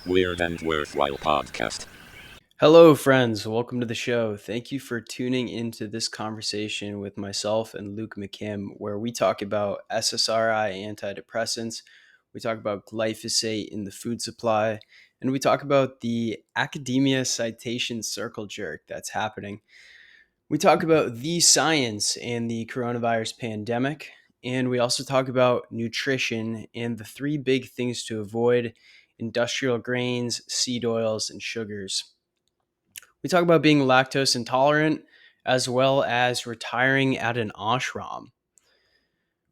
Weird and Worthwhile podcast. Hello, friends. Welcome to the show. Thank you for tuning into this conversation with myself and Luke McKim, where we talk about SSRI antidepressants, we talk about glyphosate in the food supply, and we talk about the academia citation circle jerk that's happening. We talk about the science and the coronavirus pandemic, and we also talk about nutrition and the three big things to avoid: industrial grains, seed oils, and sugars. We talk about being lactose intolerant as well as retiring at an ashram.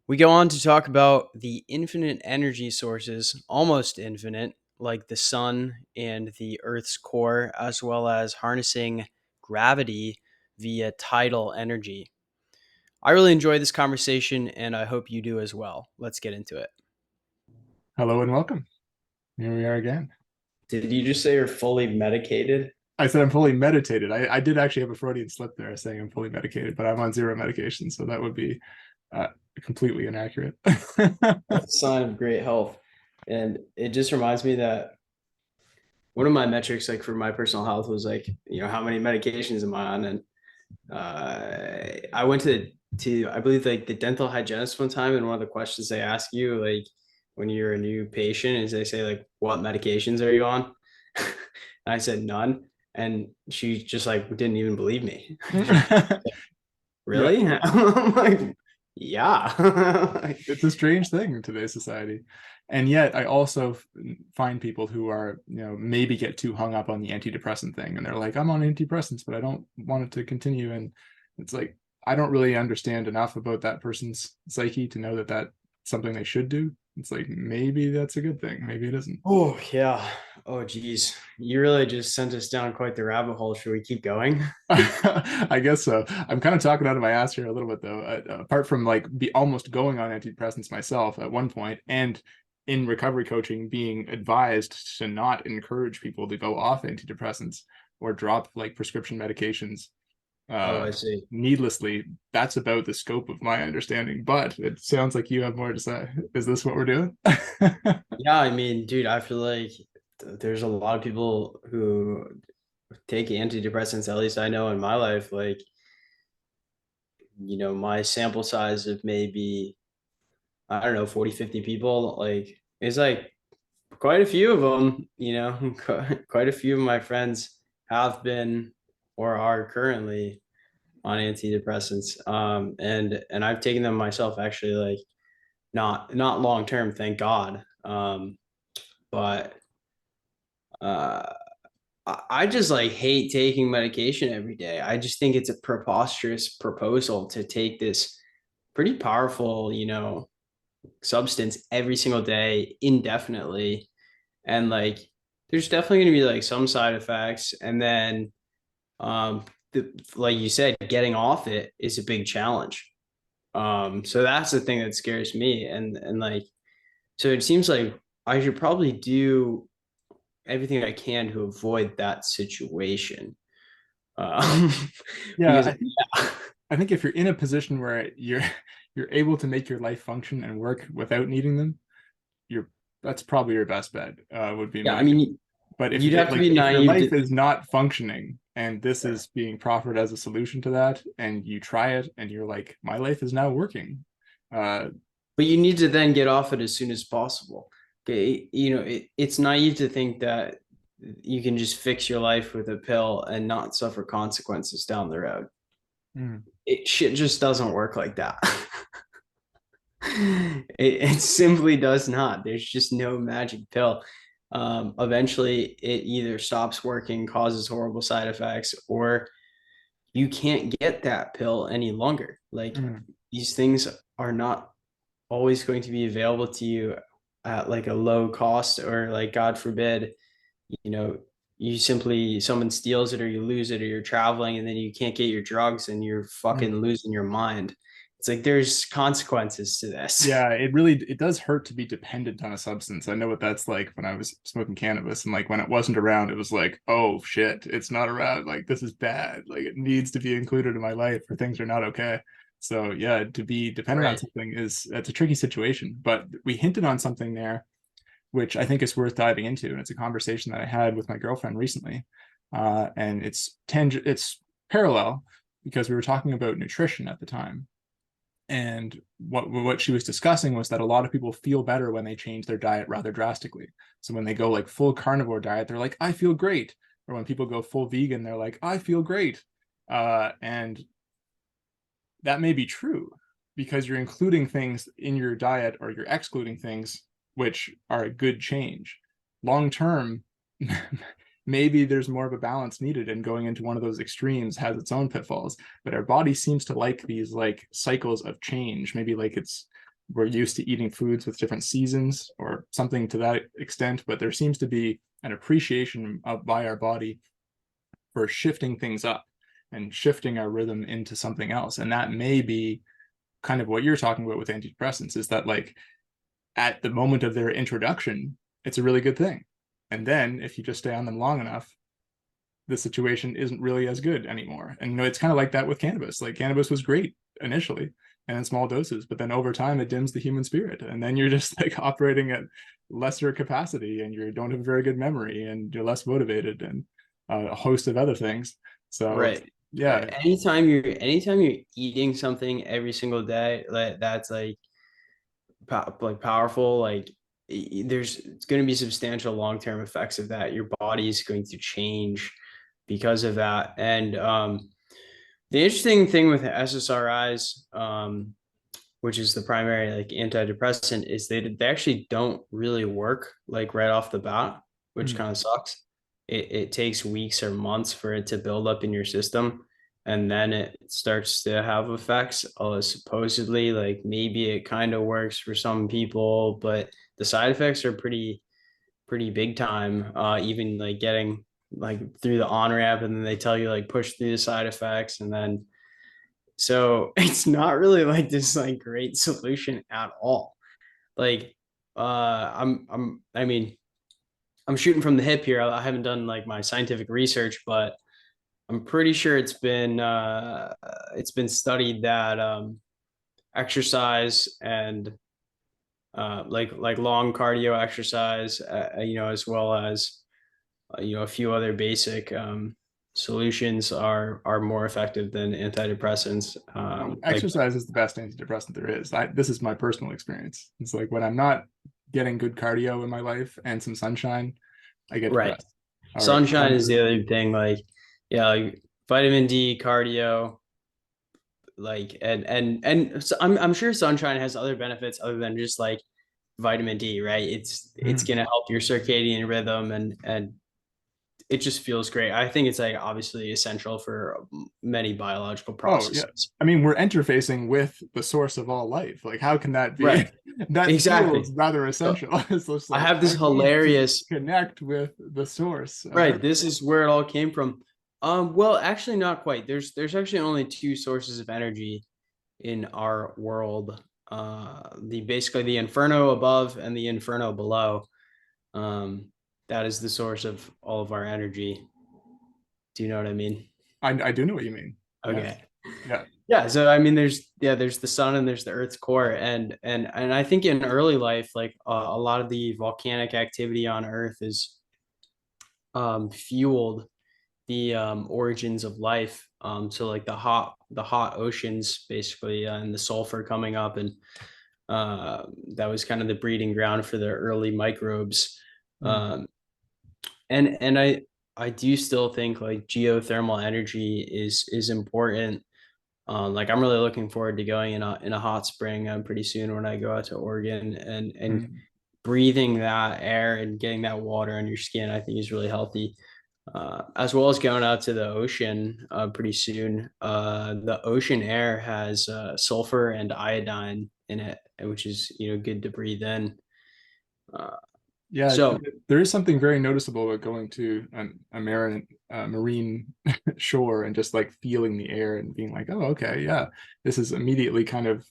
We go on to talk about the infinite energy sources, almost infinite, like the sun and the Earth's core, as well as harnessing gravity via tidal energy. I really enjoy this conversation and I hope you do as well. Let's get into it. Hello and welcome. Here we are again. Did you just say you're fully medicated? I said I'm fully meditated. I did actually have a Freudian slip there saying I'm fully medicated, but I'm on zero medication, so that would be completely inaccurate. That's a sign of great health. And it just reminds me that one of my metrics, like for my personal health, was like, how many medications am I on? And I went to I believe like the dental hygienist one time, and one of the questions they ask you, like when you're a new patient, is they say like, what medications are you on? And I said none, and she just like didn't even believe me. Really? Yeah. I'm like, yeah. It's a strange thing in today's society. And yet I also find people who are, maybe get too hung up on the antidepressant thing. And they're like, I'm on antidepressants, but I don't want it to continue. And it's like, I don't really understand enough about that person's psyche to know that that's something they should do. It's like, maybe that's a good thing. Maybe it isn't. Oh, yeah. Oh, geez. You really just sent us down quite the rabbit hole. Should we keep going? I guess so. I'm kind of talking out of my ass here a little bit, though. Apart from like almost going on antidepressants myself at one point, and in recovery coaching, being advised to not encourage people to go off antidepressants or drop like prescription medications Oh, I see. needlessly. That's about the scope of my understanding. But it sounds like you have more to say. Is this what we're doing? Yeah, I mean, dude, I feel like there's a lot of people who take antidepressants, at least I know in my life, like, my sample size of maybe, I don't know, 40, 50 people, like, it's like quite a few of them, quite a few of my friends have been or are currently on antidepressants. And I've taken them myself, actually, like not long term, thank God. But uh I just like hate taking medication every day. I just think it's a preposterous proposal to take this pretty powerful, substance every single day indefinitely. And like there's definitely going to be like some side effects, and then like you said, getting off it is a big challenge. So that's the thing that scares me. And like, so it seems like I should probably do everything I can to avoid that situation. Um, Yeah, because I think if you're in a position where you're able to make your life function and work without needing them, you're that's probably your best bet. Would be yeah, my I opinion. mean, But if you'd have to be if your naive life to, is not functioning and this is being proffered as a solution to that, and you try it and you're like, my life is now working. Uh, but you need to then get off it as soon as possible. Okay, it's naive to think that you can just fix your life with a pill and not suffer consequences down the road. mm, It shit just doesn't work like that. It simply does not. There's just no magic pill. Eventually, it either stops working, causes horrible side effects, or you can't get that pill any longer. Like mm. these things are not always going to be available to you at like a low cost, or like God forbid, you know, someone steals it or you lose it or you're traveling and then you can't get your drugs and you're fucking losing your mind. It's like there's consequences to this. Yeah, it does hurt to be dependent on a substance. I know what that's like when I was smoking cannabis, and like when it wasn't around, it was like, oh shit, it's not around. Like this is bad. Like it needs to be included in my life or things are not okay. So yeah, to be dependent on Right. something is it's a tricky situation. But we hinted on something there which I think is worth diving into. And it's a conversation that I had with my girlfriend recently. And it's parallel because we were talking about nutrition at the time. And what she was discussing was that a lot of people feel better when they change their diet rather drastically. So when they go like full carnivore diet, they're like, I feel great. Or when people go full vegan, they're like, I feel great. And that may be true because you're including things in your diet or you're excluding things which are a good change. Long term, maybe there's more of a balance needed, and going into one of those extremes has its own pitfalls. But our body seems to like these like cycles of change. Maybe like we're used to eating foods with different seasons or something to that extent, but there seems to be an appreciation by our body for shifting things up and shifting our rhythm into something else. And that may be kind of what you're talking about with antidepressants, is that like at the moment of their introduction, it's a really good thing. And then if you just stay on them long enough, the situation isn't really as good anymore. And it's kind of like that with cannabis. Like cannabis was great initially and in small doses, but then over time it dims the human spirit. And then you're just like operating at lesser capacity and you don't have a very good memory and you're less motivated and a host of other things. So Right. yeah. Anytime you're eating something every single day, that's like powerful, like there's going to be substantial long-term effects of that. Your body is going to change because of that. And the interesting thing with SSRIs, which is the primary like antidepressant, is they actually don't really work like right off the bat, which kind of sucks. It takes weeks or months for it to build up in your system, and then it starts to have effects. Supposedly, like maybe it kind of works for some people, but the side effects are pretty big time. Even like getting like through the on ramp, and then they tell you like push through the side effects, and then so it's not really like this like great solution at all. Like I mean, I'm shooting from the hip here. I haven't done like my scientific research, but I'm pretty sure it's been studied that exercise and like long cardio exercise, as well as a few other basic solutions are more effective than antidepressants. Exercise is the best antidepressant there is. This is my personal experience. It's like when I'm not getting good cardio in my life and some sunshine, I get Right. depressed. Sunshine is the other thing. Like, yeah, like vitamin D, cardio, like, and so I'm sure sunshine has other benefits other than just like vitamin D, right? It's gonna help your circadian rhythm and it just feels great. I think it's like obviously essential for many biological Oh yeah. processes. I mean, we're interfacing with the source of all life. Like, how can that be? Right. That Exactly. feels rather So essential. It's just I like have this I need to hilarious, connect with the source of right. everything. This is where it all came from. Well, actually not quite. There's actually only two sources of energy in our world. The basically the inferno above and the inferno below. Um, that is the source of all of our energy. Do you know what I mean? I do know what you mean. Yes. Okay. Yeah. Yeah, so I mean there's the sun and there's the earth's core, and I think in early life like a lot of the volcanic activity on earth is fueled the origins of life. So like the hot oceans basically, and the sulfur coming up, and that was kind of the breeding ground for the early microbes. Mm. Um, and I do still think like geothermal energy is important. Like I'm really looking forward to going in a hot spring pretty soon when I go out to Oregon, and Mm. breathing that air and getting that water on your skin. I think is really healthy. As well as going out to the ocean pretty soon. The ocean air has sulfur and iodine in it, which is good to breathe in. Uh, Yeah, so there is something very noticeable about going to a marine shore and just like feeling the air and being like, oh, okay, yeah, this is immediately kind of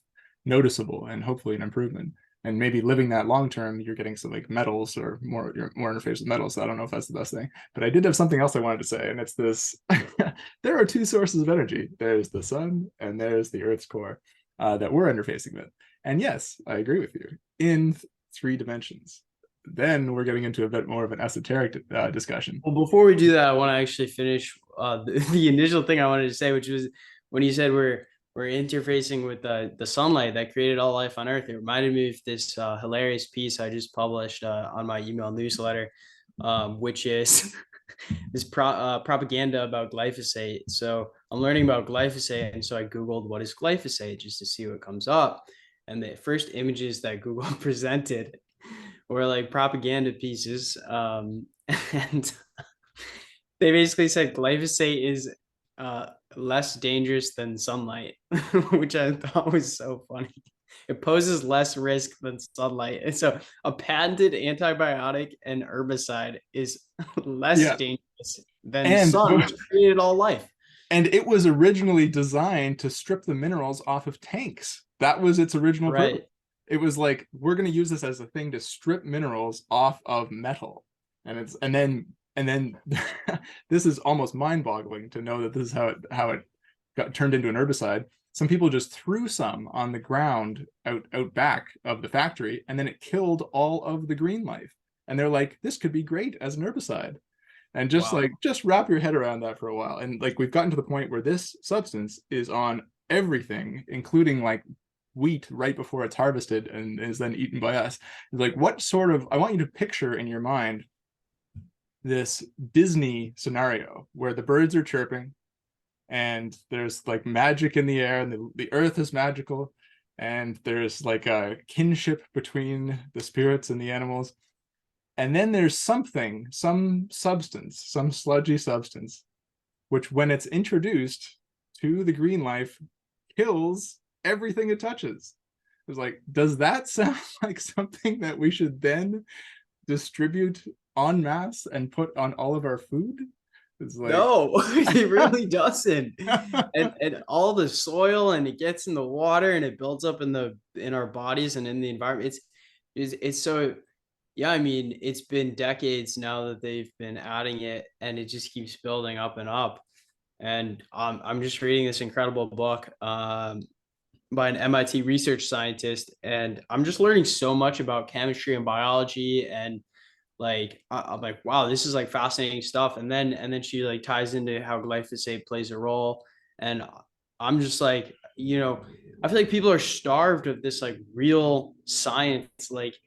noticeable and hopefully an improvement. And maybe living that long term, you're getting some like metals or you're more interface with metals. So I don't know if that's the best thing. But I did have something else I wanted to say, and it's this: there are two sources of energy. There's the sun and there's the Earth's core that we're interfacing with. And yes, I agree with you in three dimensions. then we're getting into a bit more of an esoteric discussion. Well, before we do that, I want to actually finish the initial thing I wanted to say, which was when you said we're interfacing with the sunlight that created all life on Earth. It reminded me of this hilarious piece I just published on my email newsletter, which is this propaganda about glyphosate. So I'm learning about glyphosate, and so I googled what is glyphosate just to see what comes up. And the first images that Google presented were like propaganda pieces, and they basically said glyphosate is less dangerous than sunlight, which I thought was so funny. It poses less risk than sunlight. And so a patented antibiotic and herbicide is less Yeah, dangerous than the and sun, which created all life. and it was originally designed to strip the minerals off of tanks. That was its original purpose. Right. It was like, we're going to use this as a thing to strip minerals off of metal. And then this is almost mind-boggling to know that this is how it got turned into an herbicide. Some people just threw some on the ground out back of the factory, and then it killed all of the green life. And they're like, this could be great as an herbicide. And just Wow. like, just wrap your head around that for a while. And like, we've gotten to the point where this substance is on everything, including like wheat right before it's harvested and is then eaten by us. It's like, what sort of, I want you to picture in your mind this Disney scenario where the birds are chirping and there's like magic in the air, and the earth is magical, and there's like a kinship between the spirits and the animals. And then there's something, some substance, some sludgy substance, which when it's introduced to the green life, kills everything it touches. It's like, does that sound like something that we should then distribute en masse and put on all of our food? It's like, No, it really doesn't. And all the soil, and it gets in the water, and it builds up in our bodies and in the environment. It's so, yeah, I mean, it's been decades now that they've been adding it, and it just keeps building up and up. And I'm just reading this incredible book by an MIT research scientist, and I'm just learning so much about chemistry and biology, and like I'm like, wow, this is like fascinating stuff. And then she like ties into how glyphosate plays a role, and I'm just like, I feel like people are starved of this like real science, like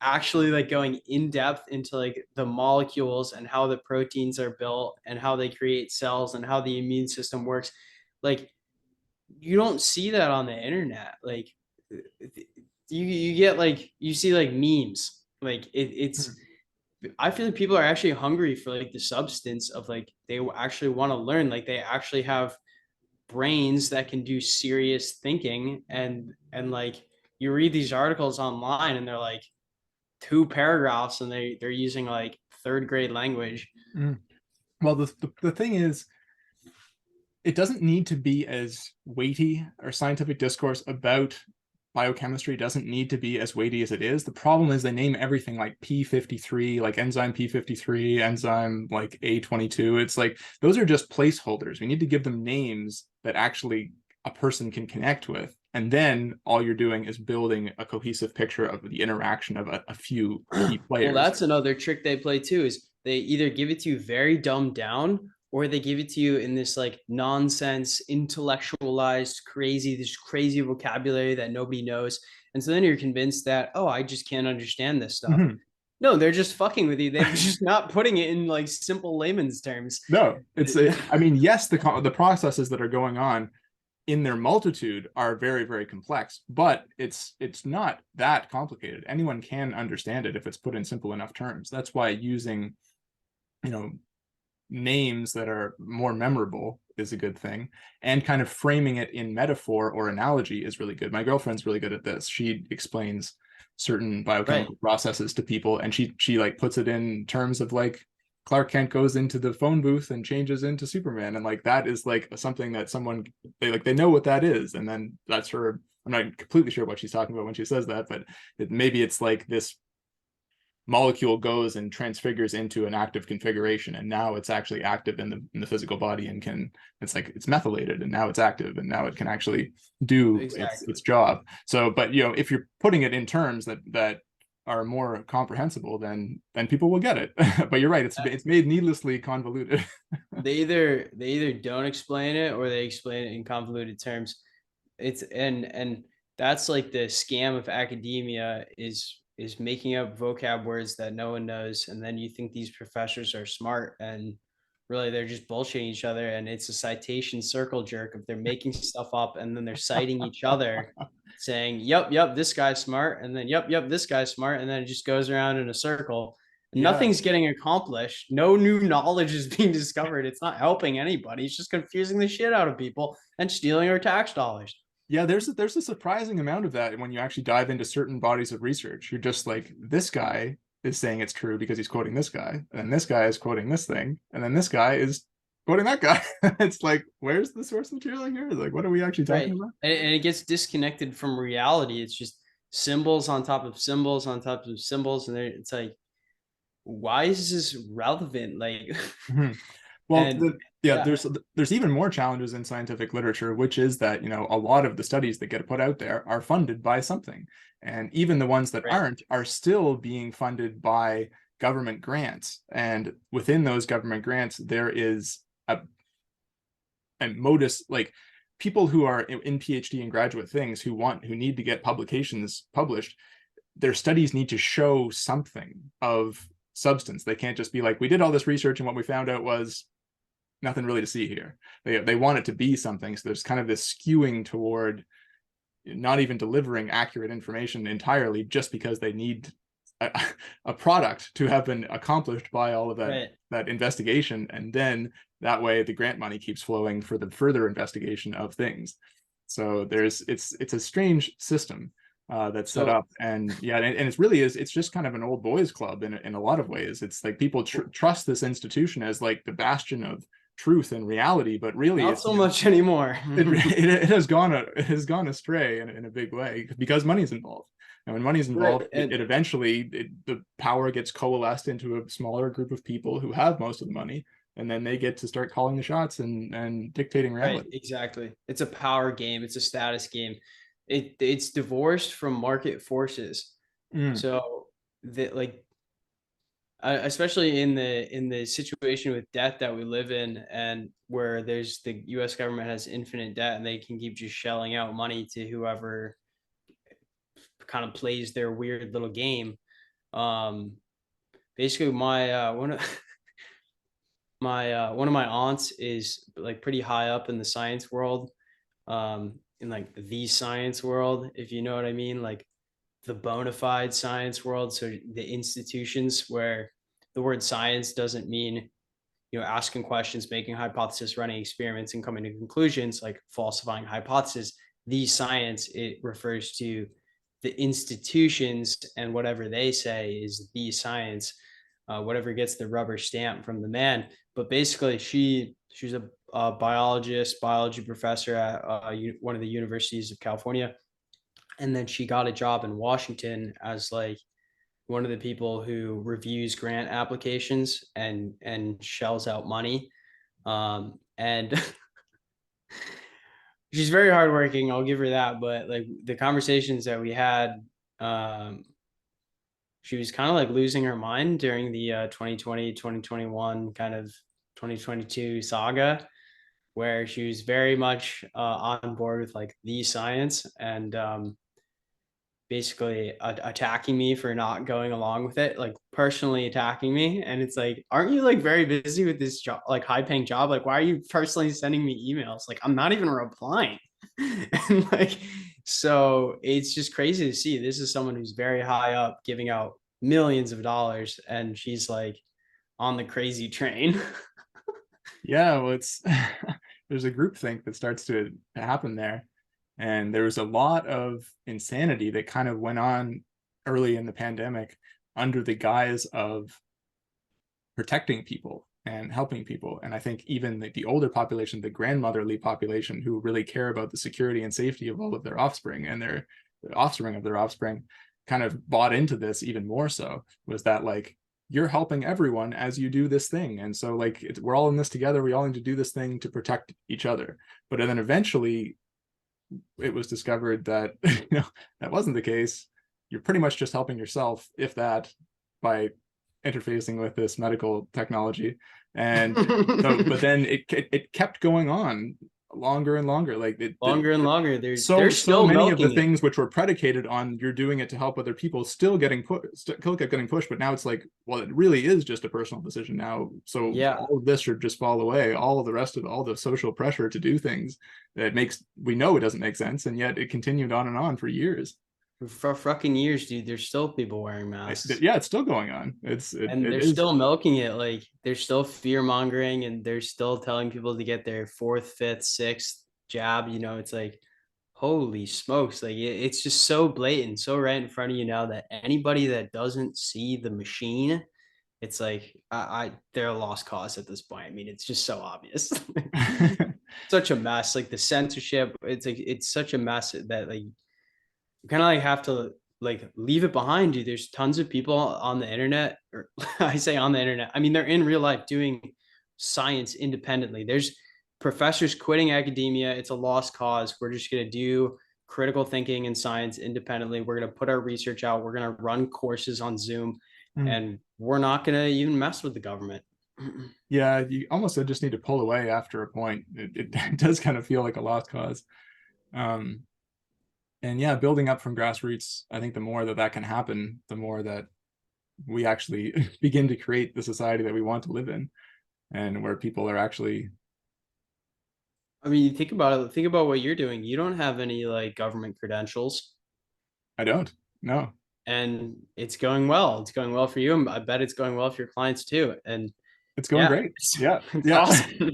actually like going in depth into like the molecules and how the proteins are built and how they create cells and how the immune system works. Like, you don't see that on the internet. Like, you get like, you see like memes, like it's I feel like people are actually hungry for like the substance of like, they actually want to learn, like they actually have brains that can do serious thinking, and like you read these articles online and they're like 2 paragraphs, and they're using like third grade language. Well, the thing is, it doesn't need to be as weighty, or scientific discourse about biochemistry doesn't need to be as weighty as it is. The problem is they name everything like P53, like enzyme P53, enzyme like A22. It's like, those are just placeholders. We need to give them names that actually a person can connect with. And then all you're doing is building a cohesive picture of the interaction of a few key players. Well, that's another trick they play too, is they either give it to you very dumbed down, or they give it to you in this like nonsense, intellectualized, this crazy vocabulary that nobody knows. And so then you're convinced that, oh, I just can't understand this stuff. Mhm. No, they're just fucking with you. They're just not putting it in like simple layman's terms. No, I mean, yes, the processes that are going on in their multitude are very, very complex, but it's not that complicated. Anyone can understand it if it's put in simple enough terms. That's why using, names that are more memorable is a good thing, and kind of framing it in metaphor or analogy is really good. My girlfriend's really good at this. She explains certain biochemical processes to people, and she like puts it in terms of like, Clark Kent goes into the phone booth and changes into Superman, and like that is like something that someone, they know what that is, and then that's her. I'm not completely sure what she's talking about when she says that, but maybe it's like this molecule goes and transfigures into an active configuration, and now it's actually active in the physical body, and it's like it's methylated, and now it's active, and now it can actually do its job. So, but if you're putting it in terms that are more comprehensible, then people will get it. But you're right, it's made needlessly convoluted. They either don't explain it or they explain it in convoluted terms. It's and that's like the scam of academia is making up vocab words that no one knows, and then you think these professors are smart, and really they're just bullshitting each other, and it's a citation circle jerk if they're making stuff up and then they're citing each other saying, yep, this guy's smart, and then yep, this guy's smart, and then it just goes around in a circle. Yeah. Nothing's getting accomplished. No new knowledge is being discovered. It's not helping anybody. It's just confusing the shit out of people and stealing our tax dollars. Yeah, there's a surprising amount of that when you actually dive into certain bodies of research. You're just like, this guy is saying it's true because he's quoting this guy, and then this guy is quoting this thing, and then this guy is quoting that guy. It's like, where's the source material here? Like, what are we actually talking Right. about? And it gets disconnected from reality. It's just symbols on top of symbols on top of symbols. And it's like, why is this relevant? Like, Mhm. Well, and yeah, yeah, there's even more challenges in scientific literature, which is that, a lot of the studies that get put out there are funded by something. And even the ones that right, aren't are still being funded by government grants. And within those government grants, there is a modus, like people who are in PhD and graduate things who need to get publications published, their studies need to show something of substance. They can't just be like, we did all this research and what we found out was nothing really to see here. They want it to be something. So there's kind of this skewing toward not even delivering accurate information entirely, just because they need a product to have been accomplished by all of right. that investigation, and then that way the grant money keeps flowing for the further investigation of things. So it's a strange system that's set So up, and yeah, and it's really it's just kind of an old boys club in a lot of ways. It's like people trust this institution as like the bastion of truth and reality, but really not it's so much anymore. it has gone astray in a big way because money's involved. And when money's involved, Right. And it eventually the power gets coalesced into a smaller group of people who have most of the money, and then they get to start calling the shots and dictating right, reality. exactly. It's a power game. It's a status game. It's divorced from market forces. Mm. So that like especially in the situation with debt that we live in, and where there's the US government has infinite debt and they can keep just shelling out money to whoever kind of plays their weird little game. um Basically my one of my aunts is like pretty high up in the science world, in like the science world, if you know what I mean, like the bona fide science world. So the institutions where the word science doesn't mean, asking questions, making hypothesis, running experiments, and coming to conclusions, like falsifying hypothesis. The science, it refers to the institutions, and whatever they say is the science, whatever gets the rubber stamp from the man. But basically, she's a biology professor at one of the universities of California, and then she got a job in Washington as like one of the people who reviews grant applications and shells out money. And she's very hardworking, I'll give her that. But like the conversations that we had, um, she was kind of like losing her mind during the 2020 2021 kind of 2022 saga, where she was very much on board with like the science, and basically attacking me for not going along with it, like personally attacking me. And it's like, aren't you like very busy with this job, like high paying job? Like, why are you personally sending me emails? Like, I'm not even replying. And like, so it's just crazy to see. This is someone who's very high up giving out millions of dollars, and she's like on the crazy train. Yeah, well, it's there's a groupthink that starts to happen there. And there was a lot of insanity that kind of went on early in the pandemic under the guise of protecting people and helping people. And I think even the older population, the grandmotherly population, who really care about the security and safety of all of their offspring and the offspring of their offspring, kind of bought into this even more so, was that like, you're helping everyone as you do this thing. And so like, we're all in this together. We all need to do this thing to protect each other. But then eventually it was discovered that that wasn't the case. you're pretty much just helping yourself, if that, by interfacing with this medical technology. And so, but then it kept going on longer and longer. Like Longer and longer. so They're still many of the milking it. things which were predicated on you're doing it to help other people still kept getting pushed. But now it's like, well, it really is just a personal decision now. So Yeah. all of this should just fall away. All of the rest of all the social pressure to do things that we know it doesn't make sense, and yet it continued on and on for years. For fucking years, dude, there's still people wearing masks. Yeah, it's still going on. And they're still milking it. Like, they're still fear mongering, and they're still telling people to get their fourth, fifth, sixth jab. It's like, holy smokes. Like, it's just so blatant, so right in front of you now, that anybody that doesn't see the machine, it's like, they're a lost cause at this point. I mean, it's just so obvious. Such a mess. Like, the censorship, it's like, it's such a mess that, like, you kind of like have to like leave it behind you. There's tons of people on the internet, or I say on the internet, I mean, they're in real life doing science independently. There's professors quitting academia. It's a lost cause. We're just going to do critical thinking and science independently. We're going to put our research out. We're going to run courses on Zoom, and we're not going to even mess with the government. Yeah, you almost just need to pull away after a point. It does kind of feel like a lost cause. And yeah, building up from grassroots, I think the more that can happen, the more that we actually begin to create the society that we want to live in, and where people are actually. I mean, think about it. Think about what you're doing. You don't have any like government credentials. I don't. No. And it's going well. It's going well for you. And I bet it's going well for your clients too. And it's going great. Yeah. It's awesome.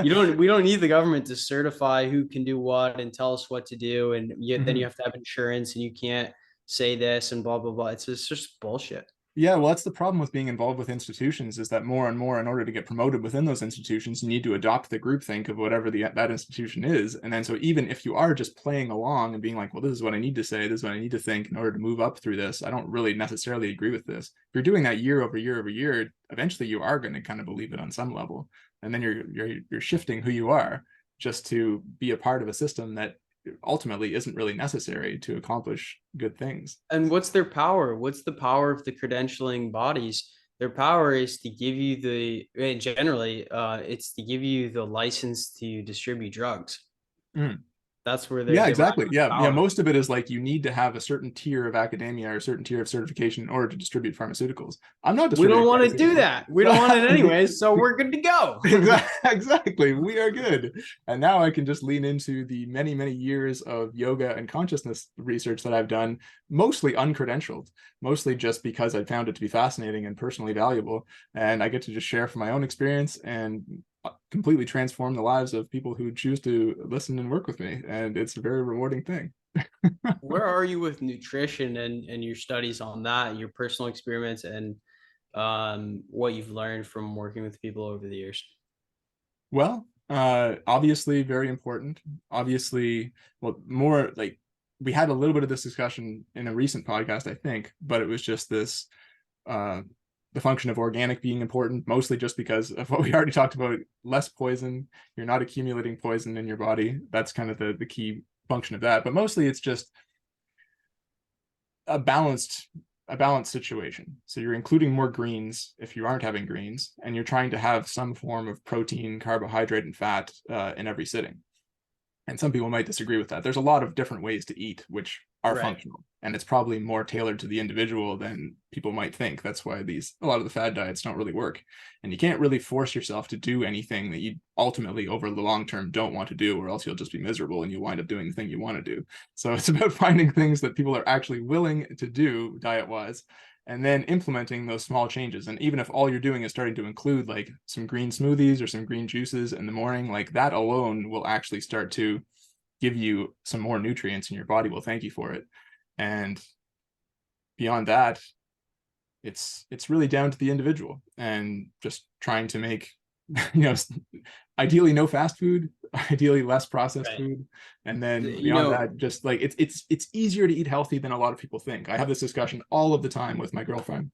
We don't need the government to certify who can do what and tell us what to do. And then you have to have insurance, and you can't say this and blah, blah, blah. It's just bullshit. Yeah, well, that's the problem with being involved with institutions, is that more and more, in order to get promoted within those institutions, you need to adopt the groupthink of whatever that institution is. And then so even if you are just playing along and being like, well, this is what I need to say, this is what I need to think in order to move up through this, I don't really necessarily agree with this. If you're doing that year over year over year, eventually you are going to kind of believe it on some level. And then you're shifting who you are just to be a part of a system that ultimately isn't really necessary to accomplish good things. And what's their power? What's the power of the credentialing bodies? Their power is to give you it's to give you the license to distribute drugs. That's where they're exactly. Yeah. Most of it is like, you need to have a certain tier of academia or a certain tier of certification in order to distribute pharmaceuticals. I'm not. We don't want to do that. We don't want it anyways, so we're good to go. Exactly. We are good. And now I can just lean into the many, many years of yoga and consciousness research that I've done, mostly uncredentialed, mostly just because I found it to be fascinating and personally valuable. And I get to just share from my own experience and completely transform the lives of people who choose to listen and work with me, and it's a very rewarding thing. Where are you with nutrition and your studies on that, your personal experiments, and what you've learned from working with people over the years? Well, obviously very important. Obviously, well, more like, we had a little bit of this discussion in a recent podcast, I think, but it was just this the function of organic being important, mostly just because of what we already talked about. Less poison, you're not accumulating poison in your body. That's kind of the key function of that. But mostly it's just a balanced situation. So you're including more greens if you aren't having greens, and you're trying to have some form of protein, carbohydrate, and fat in every sitting. And some people might disagree with that. There's a lot of different ways to eat which are functional, and it's probably more tailored to the individual than people might think. That's why a lot of the fad diets don't really work. And you can't really force yourself to do anything that you ultimately over the long term don't want to do, or else you'll just be miserable and you'll wind up doing the thing you want to do. So it's about finding things that people are actually willing to do diet wise, and then implementing those small changes. And even if all you're doing is starting to include like some green smoothies or some green juices in the morning, like that alone will actually start to give you some more nutrients, and your body will thank you for it. And beyond that, it's really down to the individual, and just trying to make, ideally no fast food, ideally less processed food. And then beyond that, just like, it's easier to eat healthy than a lot of people think. I have this discussion all of the time with my girlfriend.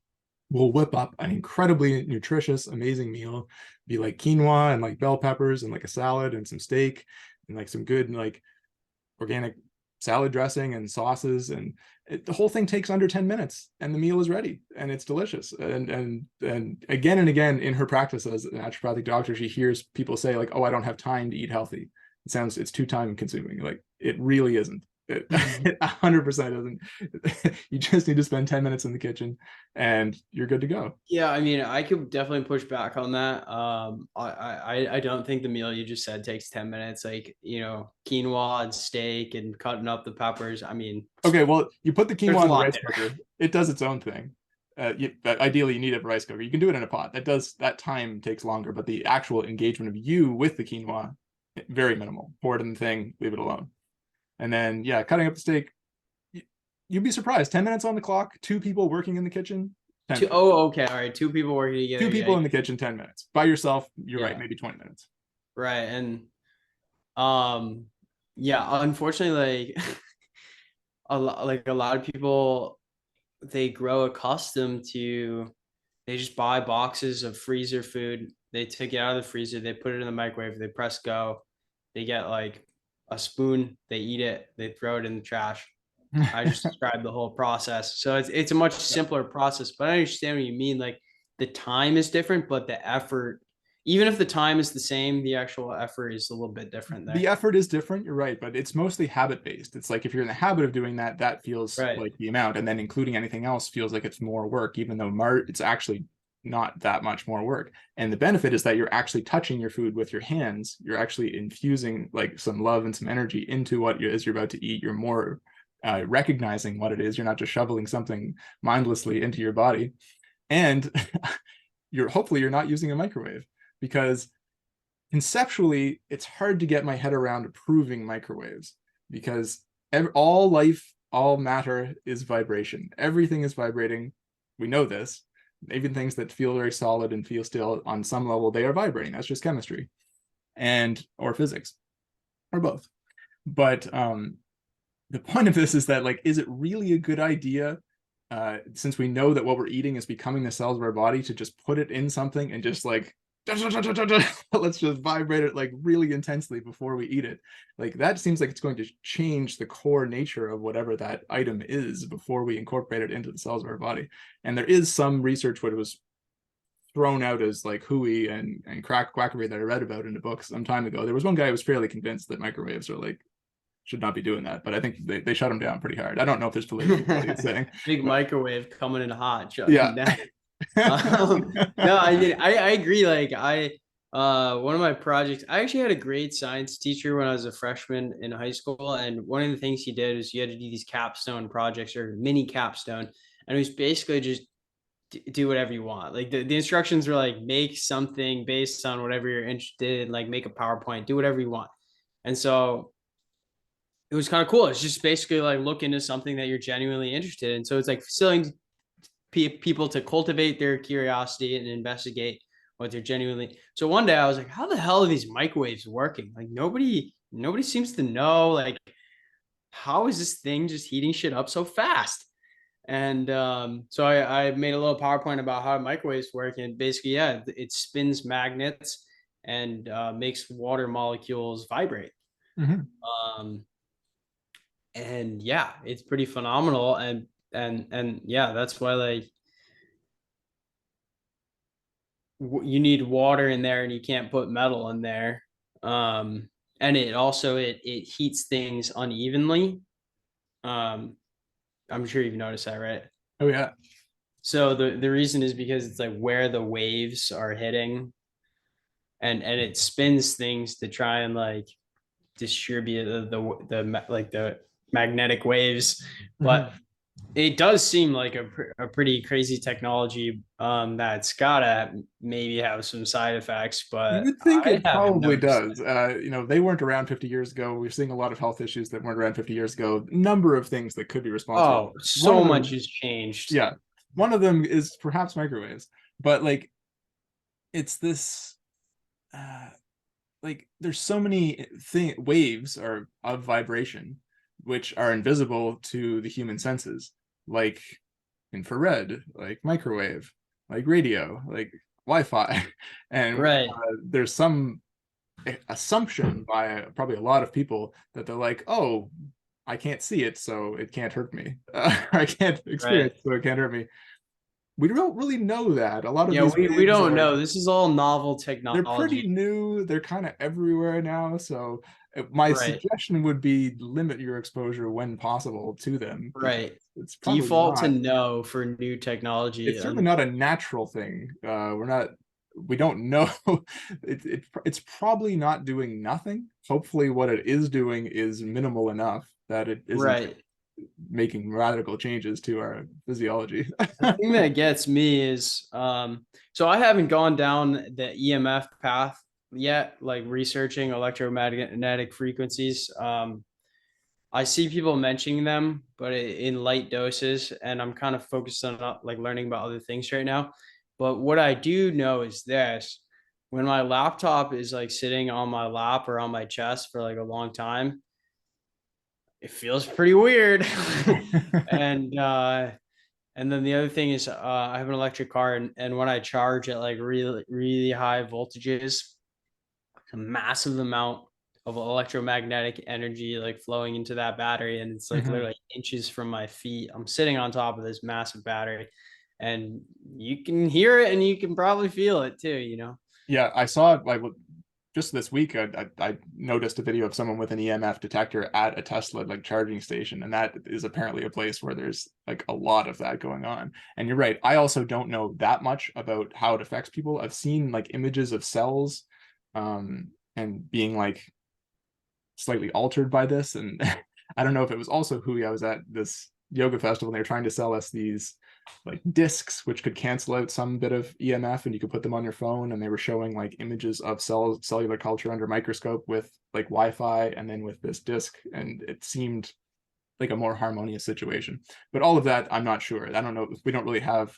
We'll whip up an incredibly nutritious, amazing meal, be like quinoa and like bell peppers and like a salad and some steak and like some good like organic salad dressing and sauces, and the whole thing takes under 10 minutes and the meal is ready and it's delicious. And again and again in her practice as an naturopathic doctor, she hears people say like, oh, I don't have time to eat healthy. It's too time consuming. Like, it really isn't. It 100% isn't. You just need to spend 10 minutes in the kitchen and you're good to go. Yeah, I mean, I could definitely push back on that. I don't think the meal you just said takes 10 minutes. Like, quinoa and steak and cutting up the peppers. I mean, okay, well, you put the there's quinoa a in the lot rice there. cooker. It does its own thing. Ideally, you need a rice cooker. You can do it in a pot. That time takes longer, but the actual engagement of you with the quinoa, very minimal. Pour it in the thing, leave it alone. And then, yeah, cutting up the steak, you'd be surprised. 10 minutes on the clock, 2 people working in the kitchen, 10 minutes. Oh, okay. All right. 2 people working together. 2 people in the kitchen, 10 minutes. By yourself, you're Yeah. right, maybe 20 minutes. Right. And yeah, unfortunately, like a lot of people, they grow accustomed to, they just buy boxes of freezer food. They take it out of the freezer, they put it in the microwave, they press go, they get like a spoon, they eat it, they throw it in the trash. I just described the whole process. So it's a much simpler process, but I understand what you mean. Like, the time is different, but the effort, even if the time is the same, the actual effort is a little bit different there. The effort is different, you're right, but it's mostly habit based. It's like if you're in the habit of doing that, that feels Right. like the amount, and then including anything else feels like it's more work, even though it's actually not that much more work. And the benefit is that you're actually touching your food with your hands. You're actually infusing like some love and some energy into what as you're about to eat. You're more recognizing what it is. You're not just shoveling something mindlessly into your body. And hopefully you're not using a microwave, because conceptually it's hard to get my head around approving microwaves, because all life, all matter is vibration. Everything is vibrating. We know this. Even things that feel very solid and feel still, on some level they are vibrating. That's just chemistry or physics or both. But the point of this is that, like, is it really a good idea, since we know that what we're eating is becoming the cells of our body, to just put it in something and just like let's just vibrate it like really intensely before we eat it? Like, that seems like it's going to change the core nature of whatever that item is before we incorporate it into the cells of our body. And there is some research where it was thrown out as like hooey and quackery that I read about in a book some time ago. There was one guy who was fairly convinced that microwaves are like, should not be doing that, but I think they shut him down pretty hard. I don't know if there's validity to what he's saying. Big but, microwave coming in hot, yeah. down. No, I mean, I agree. Like, one of my projects, I actually had a great science teacher when I was a freshman in high school, and one of the things he did is you had to do these capstone projects, or mini capstone, and it was basically just do whatever you want. Like, the instructions were like, make something based on whatever you're interested in, like make a PowerPoint, do whatever you want. And so it was kind of cool. It's just basically like look into something that you're genuinely interested in. So it's like facilitating people to cultivate their curiosity and investigate what they're genuinely. So one day I was like, how the hell are these microwaves working? Like, nobody seems to know, like, how is this thing just heating shit up so fast? And so I made a little PowerPoint about how microwaves work, and basically, yeah, it spins magnets and makes water molecules vibrate. Mm-hmm. And yeah, it's pretty phenomenal. And yeah, that's why, like, you need water in there and you can't put metal in there. And it also, it heats things unevenly. I'm sure you've noticed that, right? Oh yeah. So the reason is because it's like where the waves are hitting, and it spins things to try and like distribute the magnetic waves. But it does seem like a pretty crazy technology, that's gotta maybe have some side effects, You but would think I it haven't probably noticed does. They weren't around 50 years ago. We're seeing a lot of health issues that weren't around 50 years ago. Number of things that could be responsible. Oh, One so of much them, has changed. yeah, one of them is perhaps microwaves. But like, it's this, like, there's so many waves are of vibration which are invisible to the human senses, like infrared, like microwave, like radio, like Wi-Fi. And Right. there's some assumption by probably a lot of people that they're like, oh, I can't see it, so it can't hurt me. I can't Right. experience it, so it can't hurt me. We don't really know that. A lot of Yeah, these we things don't are, know. This is all novel they're pretty technology. new. They're kind of everywhere now. So my Right. suggestion would be limit your exposure when possible to them, because Right. it's probably Default to not, no for new technology. it's certainly not a natural thing. We don't know. It's probably not doing nothing. Hopefully what it is doing is minimal enough that it isn't Right. making radical changes to our physiology. The thing that gets me is so I haven't gone down the EMF path yet, like researching electromagnetic frequencies. I see people mentioning them, but in light doses, and I'm kind of focused on like learning about other things right now. But what I do know is this: when my laptop is like sitting on my lap or on my chest for like a long time, it feels pretty weird. and and then the other thing is I have an electric car, and when I charge at like really high voltages, a massive amount of electromagnetic energy like flowing into that battery, and it's like Mhm. literally inches from my feet. I'm sitting on top of this massive battery, and you can hear it and you can probably feel it too, you know. Yeah, I saw it like just this week. I noticed a video of someone with an EMF detector at a Tesla like charging station, and that is apparently a place where there's like a lot of that going on. And you're right. I also don't know that much about how it affects people. I've seen like images of cells, and being like slightly altered by this. And I don't know if it was also Hui. I was at this yoga festival and they were trying to sell us these like discs which could cancel out some bit of EMF and you could put them on your phone, and they were showing like images of cellular culture under microscope with like Wi-Fi and then with this disc, and it seemed like a more harmonious situation. But all of that I'm not sure. I don't know. We don't really have,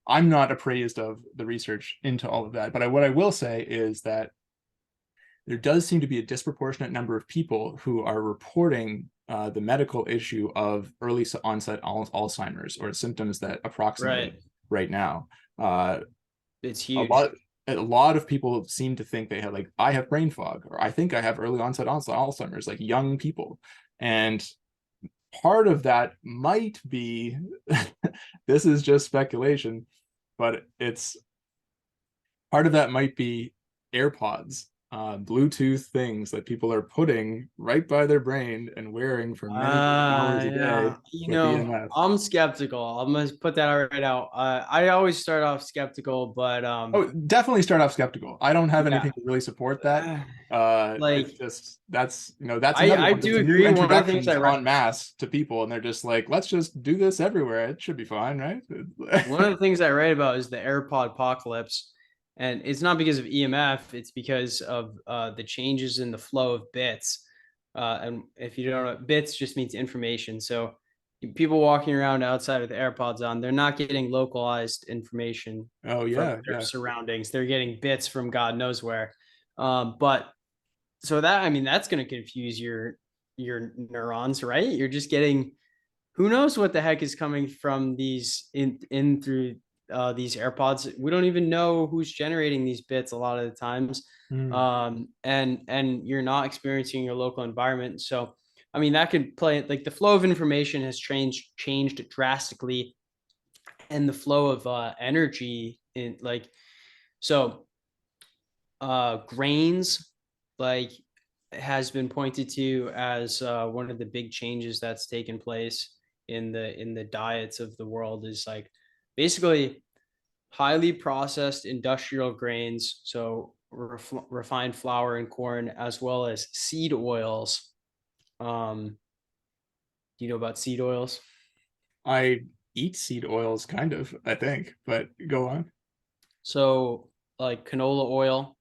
I'm not appraised of the research into all of that. But what I will say is that there does seem to be a disproportionate number of people who are reporting the medical issue of early onset Alzheimer's, or symptoms that approximate Right. right now. Uh, It's a huge. lot of people seem to think they have, like, I have brain fog, or I think I have early onset Alzheimer's, like young people. And part of that might be this is just speculation, but it's part of that might be AirPods, Bluetooth things that people are putting right by their brain and wearing for many, many hours a day Yeah, you with know, EMF. I'm skeptical. I'm gonna put that right out. I always start off skeptical, but Oh, definitely start off skeptical. I don't have yeah, anything to really support that. It's like just, that's, that's another I one. do There's new agree. One of the things I introductions read, en masse to people, and they're just like, let's just do this everywhere. It should be fine, right? one of the things I read about is the AirPod apocalypse, and it's not because of EMF. It's because of the changes in the flow of bits. And if you don't know, bits just means information. So people walking around outside with AirPods on, they're not getting localized information Oh from yeah, their yeah. surroundings. They're getting bits from God knows where. But so that, I mean, that's going to confuse your neurons, right? You're just getting, who knows what the heck is coming from these in through these AirPods. We don't even know who's generating these bits a lot of the times. Mm. And you're not experiencing your local environment. So I mean that could play, like the flow of information has changed drastically, and the flow of energy in like, so grains, like, has been pointed to as one of the big changes that's taken place in the diets of the world, is like basically highly processed industrial grains, so refined flour and corn, as well as seed oils. Do you know about seed oils? I eat seed oils, kind of, I think, but go on. So like canola oil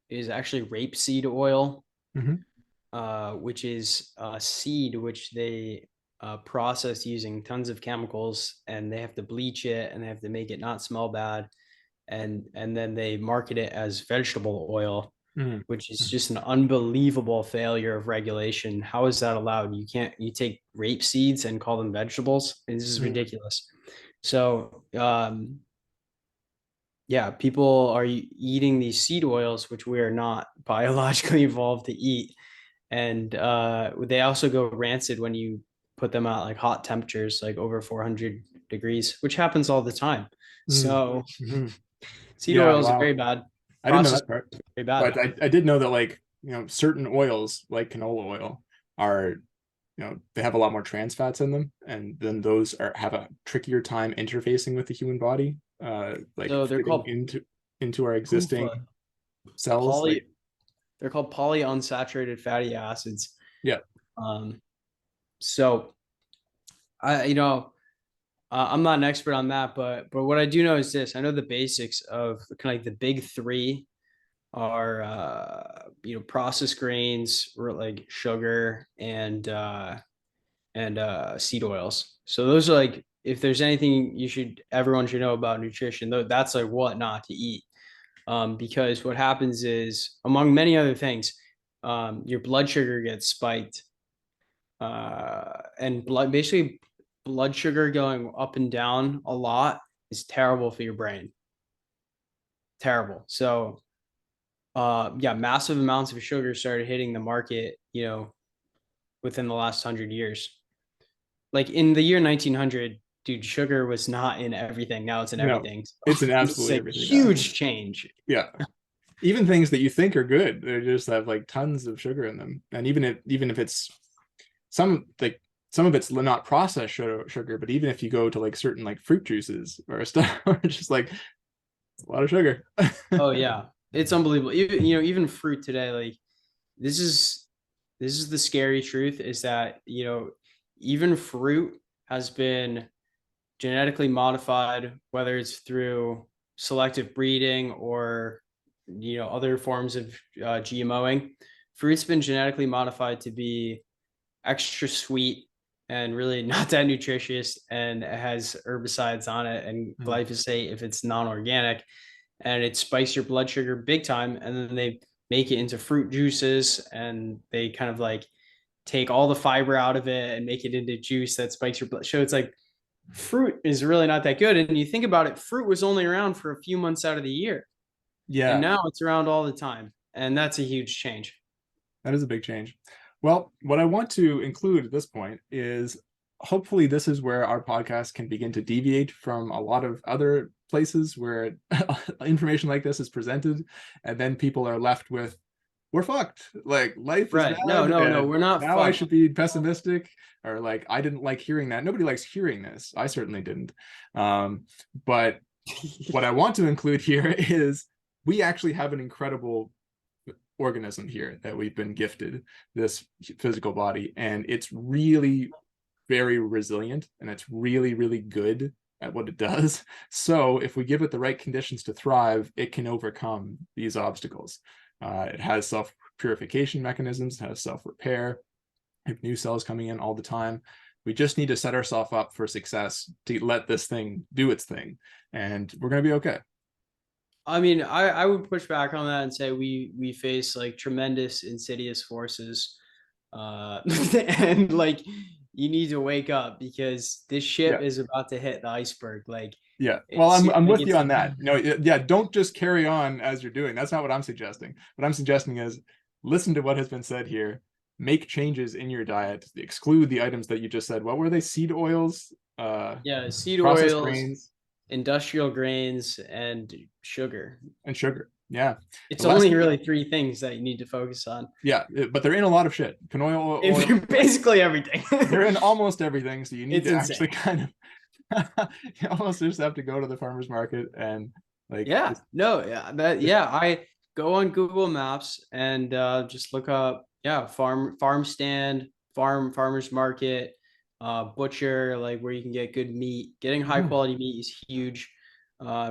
is actually rapeseed oil, Mm-hmm. which is seed which they process using tons of chemicals, and they have to bleach it and they have to make it not smell bad, and then they market it as vegetable oil, which is Mm-hmm. just an unbelievable failure of regulation. How is that allowed? You take rape seeds and call them vegetables? This is Mm-hmm. ridiculous. So yeah, people are eating these seed oils which we are not biologically evolved to eat, and they also go rancid when you put them at like hot temperatures, like over 400 degrees, which happens all the time. Mm. So Mhm. seed Yeah, oils are wow. very bad. I didn't know Processed that part, are very bad. but I did know that, like, certain oils like canola oil are, they have a lot more trans fats in them, and then those have a trickier time interfacing with the human body, like So they're fitting called into our existing PUFA, cells. Like, poly. They're called polyunsaturated fatty acids. yeah, Um, so I, I'm not an expert on that, but what I do know is this: I know the basics of kind of like the big three are processed grains, or like sugar and seed oils. So those are like, if there's anything everyone should know about nutrition, though, that's like what not to eat. Because what happens is, among many other things, your blood sugar gets spiked, and blood sugar going up and down a lot is terrible for your brain. Terrible. So, yeah, massive amounts of sugar started hitting the market, within the last 100 years. Like in the year 1900, dude, sugar was not in everything. Now it's in no, everything. So it's an it's absolutely like everything now. huge change. Yeah, even things that you think are good, they just have like tons of sugar in them, and even if it's some like some of it's not processed sugar, but even if you go to like certain like fruit juices or stuff, it's just like a lot of sugar. Oh yeah, it's unbelievable. Even fruit today, like this is this is the scary truth, is that even fruit has been genetically modified, whether it's through selective breeding or other forms of GMOing. Fruit's been genetically modified to be extra sweet and really not that nutritious, and it has herbicides on it and Mm. glyphosate if it's non-organic, and it spikes your blood sugar big time. And then they make it into fruit juices, and they kind of like take all the fiber out of it and make it into juice that spikes your blood. So it's like fruit is really not that good. And you think about it, fruit was only around for a few months out of the year, and Yeah, now it's around all the time. And that's a huge change. that is a big change. Well, what I want to include at this point is, hopefully this is where our podcast can begin to deviate from a lot of other places where information like this is presented, and then people are left with, we're fucked. Like, life is Right. No, bad, no, no. and We're not now I fucked. should be pessimistic, or like, I didn't like hearing that. Nobody likes hearing this. I certainly didn't. But what I want to include here is, we actually have an incredible organism here that we've been gifted, this physical body, and it's really very resilient, and it's really, really good at what it does. So if we give it the right conditions to thrive, it can overcome these obstacles. It has self-purification mechanisms, it has self-repair, have new cells coming in all the time. We just need to set ourselves up for success to let this thing do its thing, and we're going to be okay. I mean, I would push back on that and say we face like tremendous insidious forces, and like you need to wake up, because this ship Yeah. is about to hit the iceberg. Like Yeah. Well, it's I'm like with you it's on that. Yeah, don't just carry on as you're doing. That's not what I'm suggesting. What I'm suggesting is, listen to what has been said here, make changes in your diet, exclude the items that you just said. What were they? Seed oils, yeah, seed processed oils, grains, industrial grains, and sugar. and sugar. Yeah. It's The less, only really three things that you need to focus on. yeah, but they're in a lot of shit. Canola oil, If basically everything. they're in almost everything. So you need It's to actually insane. kind of, you almost just have to go to the farmer's market and like Yeah, just, no, yeah, just I go on Google Maps and just look up, yeah, farm stand, farmers market, butcher, like where you can get good meat. Getting high Mhm. quality meat is huge.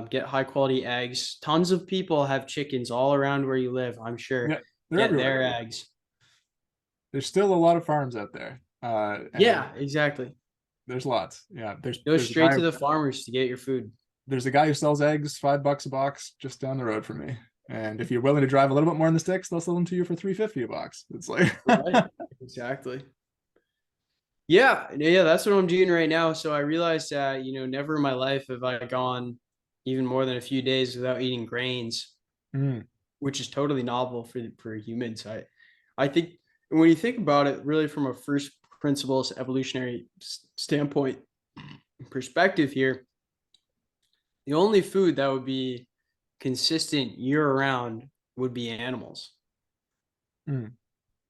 Get high quality eggs. Tons of people have chickens all around where you live, I'm sure. Yeah, they're Get everywhere. their eggs. There's still a lot of farms out there, and Yeah, exactly. there's lots. Yeah, Go straight to the farmers to get your food. there's a guy who sells eggs $5 a box just down the road from me. And if you're willing to drive a little bit more in the sticks, they'll sell them to you for $3.50 a box. It's like, Right. Exactly. Yeah, yeah, that's what I'm doing right now. So I realized that, never in my life have I gone even more than a few days without eating grains, mm, which is totally novel for humans. I think when you think about it, really from a first principles evolutionary standpoint perspective here, the only food that would be consistent year round would be animals. Mm.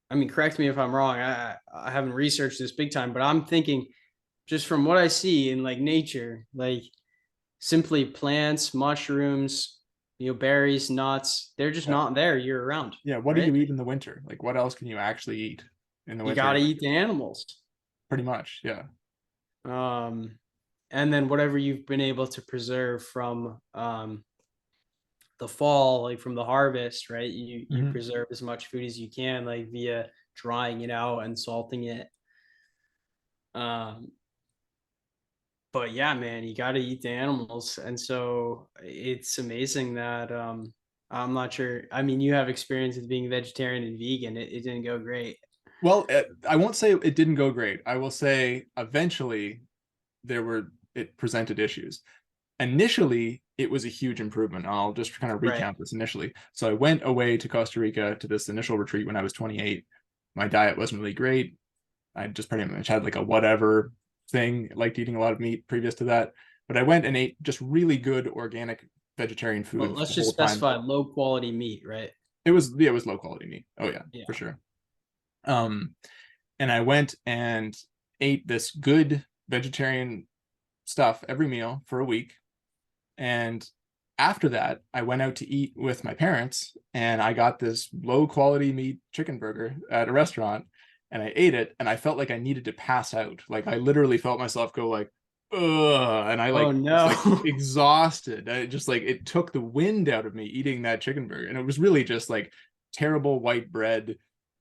I mean, correct me if I'm wrong. I haven't researched this big time, but I'm thinking just from what I see in like nature, like simply plants, mushrooms, berries, nuts, they're just Yeah. not there year round, Yeah. What do right? you eat in the winter? Like, what else can you actually eat in the You winter? got to eat the animals. Pretty much. Yeah. Um, and then whatever you've been able to preserve from the fall, like from the harvest, right? You Hmm. preserve as much food as you can, like via drying it out and salting it. Um, but yeah, man, you got to eat the animals, and so it's amazing that I'm not sure. I mean, you have experience with being vegetarian and vegan. It didn't go great, Well, I won't say it didn't go great. I will say eventually it presented issues. Initially, it was a huge improvement. I'll just kind of right? recount this initially. So I went away to Costa Rica to this initial retreat when I was 28. My diet wasn't really great. I just pretty much had like a whatever thing, liked eating a lot of meat previous to that. But I went and ate just really good organic vegetarian Well, food let's the just whole time. specify low quality meat, right? It was low quality meat. Oh yeah, for Yeah. sure. Um, and I went and ate this good vegetarian stuff every meal for a week. And after that, I went out to eat with my parents and I got this low quality meat chicken burger at a restaurant and I ate it and I felt like I needed to pass out. Like I literally felt myself go like, ugh, and I Oh like was like no. exhausted. I just like it took the wind out of me eating that chicken burger. And it was really just like terrible white bread,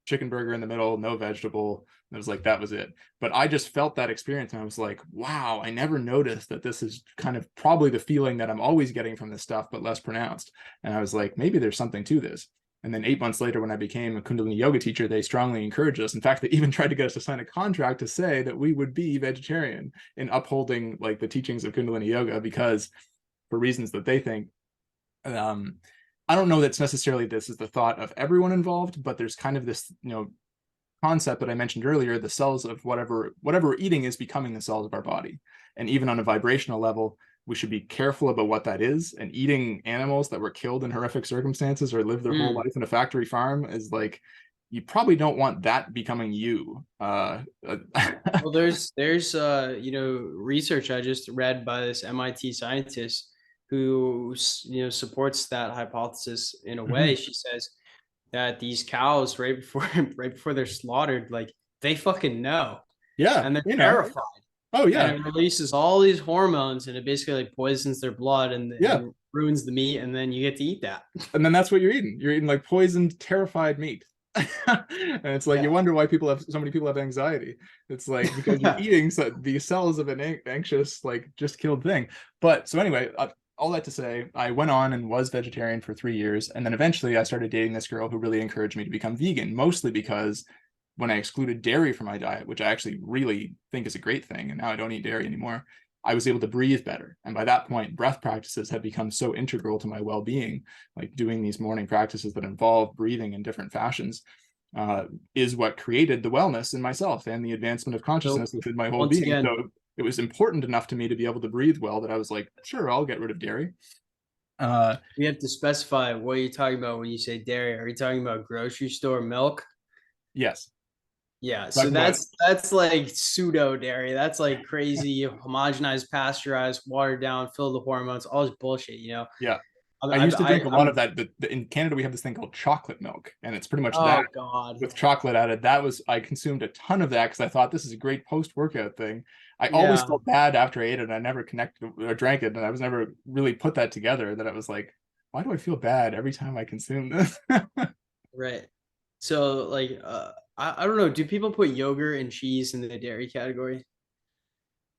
chicken burger in the middle, no vegetable. And it was like that was it. But I just felt that experience and I was like, wow, I never noticed that this is kind of probably the feeling that I'm always getting from this stuff, but less pronounced. And I was like, maybe there's something to this. And then 8 months later, when I became a Kundalini yoga teacher, they strongly encouraged us. In fact, they even tried to get us to sign a contract to say that we would be vegetarian in upholding like the teachings of Kundalini yoga, because for reasons that they think, um, I don't know that's necessarily this is the thought of everyone involved, but there's kind of this, concept that I mentioned earlier, the cells of whatever we're eating is becoming the cells of our body. And even on a vibrational level, we should be careful about what that is. And eating animals that were killed in horrific circumstances or live their whole Mm. life in a factory farm is like, you probably don't want that becoming you. Well, there's research I just read by this MIT scientist who supports that hypothesis in a way. She says that these cows right before right before they're slaughtered, like they fucking know Yeah, and they're you know. terrified, Oh and yeah, it releases all these hormones and it basically like poisons their blood yeah. and ruins the meat, and then you get to eat that. And then that's what you're eating. You're eating like poisoned, terrified meat. And it's like you Yeah. wonder why so many people have anxiety. It's like because you're eating the cells of an anxious, like just killed thing. But so anyway, all that to say, I went on and was vegetarian for 3 years, and then eventually I started dating this girl who really encouraged me to become vegan, mostly because when I excluded dairy from my diet, which I actually really think is a great thing, and now I don't eat dairy anymore, I was able to breathe better. And by that point, breath practices have become so integral to my well-being. Like doing these morning practices that involve breathing in different fashions is what created the wellness in myself and the advancement of So consciousness within my whole once being. again, So it was important enough to me to be able to breathe well that I was like, sure, I'll get rid of dairy. we have to specify what you're talking about when you say dairy. Are you talking about grocery store milk? Yes. Yeah, so Talking about, that's like pseudo dairy. That's like crazy, homogenized, pasteurized, watered down, filled with hormones, all this bullshit. yeah. I I'm, used to drink a lot of I'm that. In Canada, we have this thing called chocolate milk, and it's pretty much that oh god, with chocolate added. I consumed a ton of that because I thought this is a great post-workout thing. I always yeah, felt bad after I ate it, and I never connected or drank it, and I was never really put that together. That I was like, why do I feel bad every time I consume this? right. So like, I don't know. Do people put yogurt and cheese in the dairy category?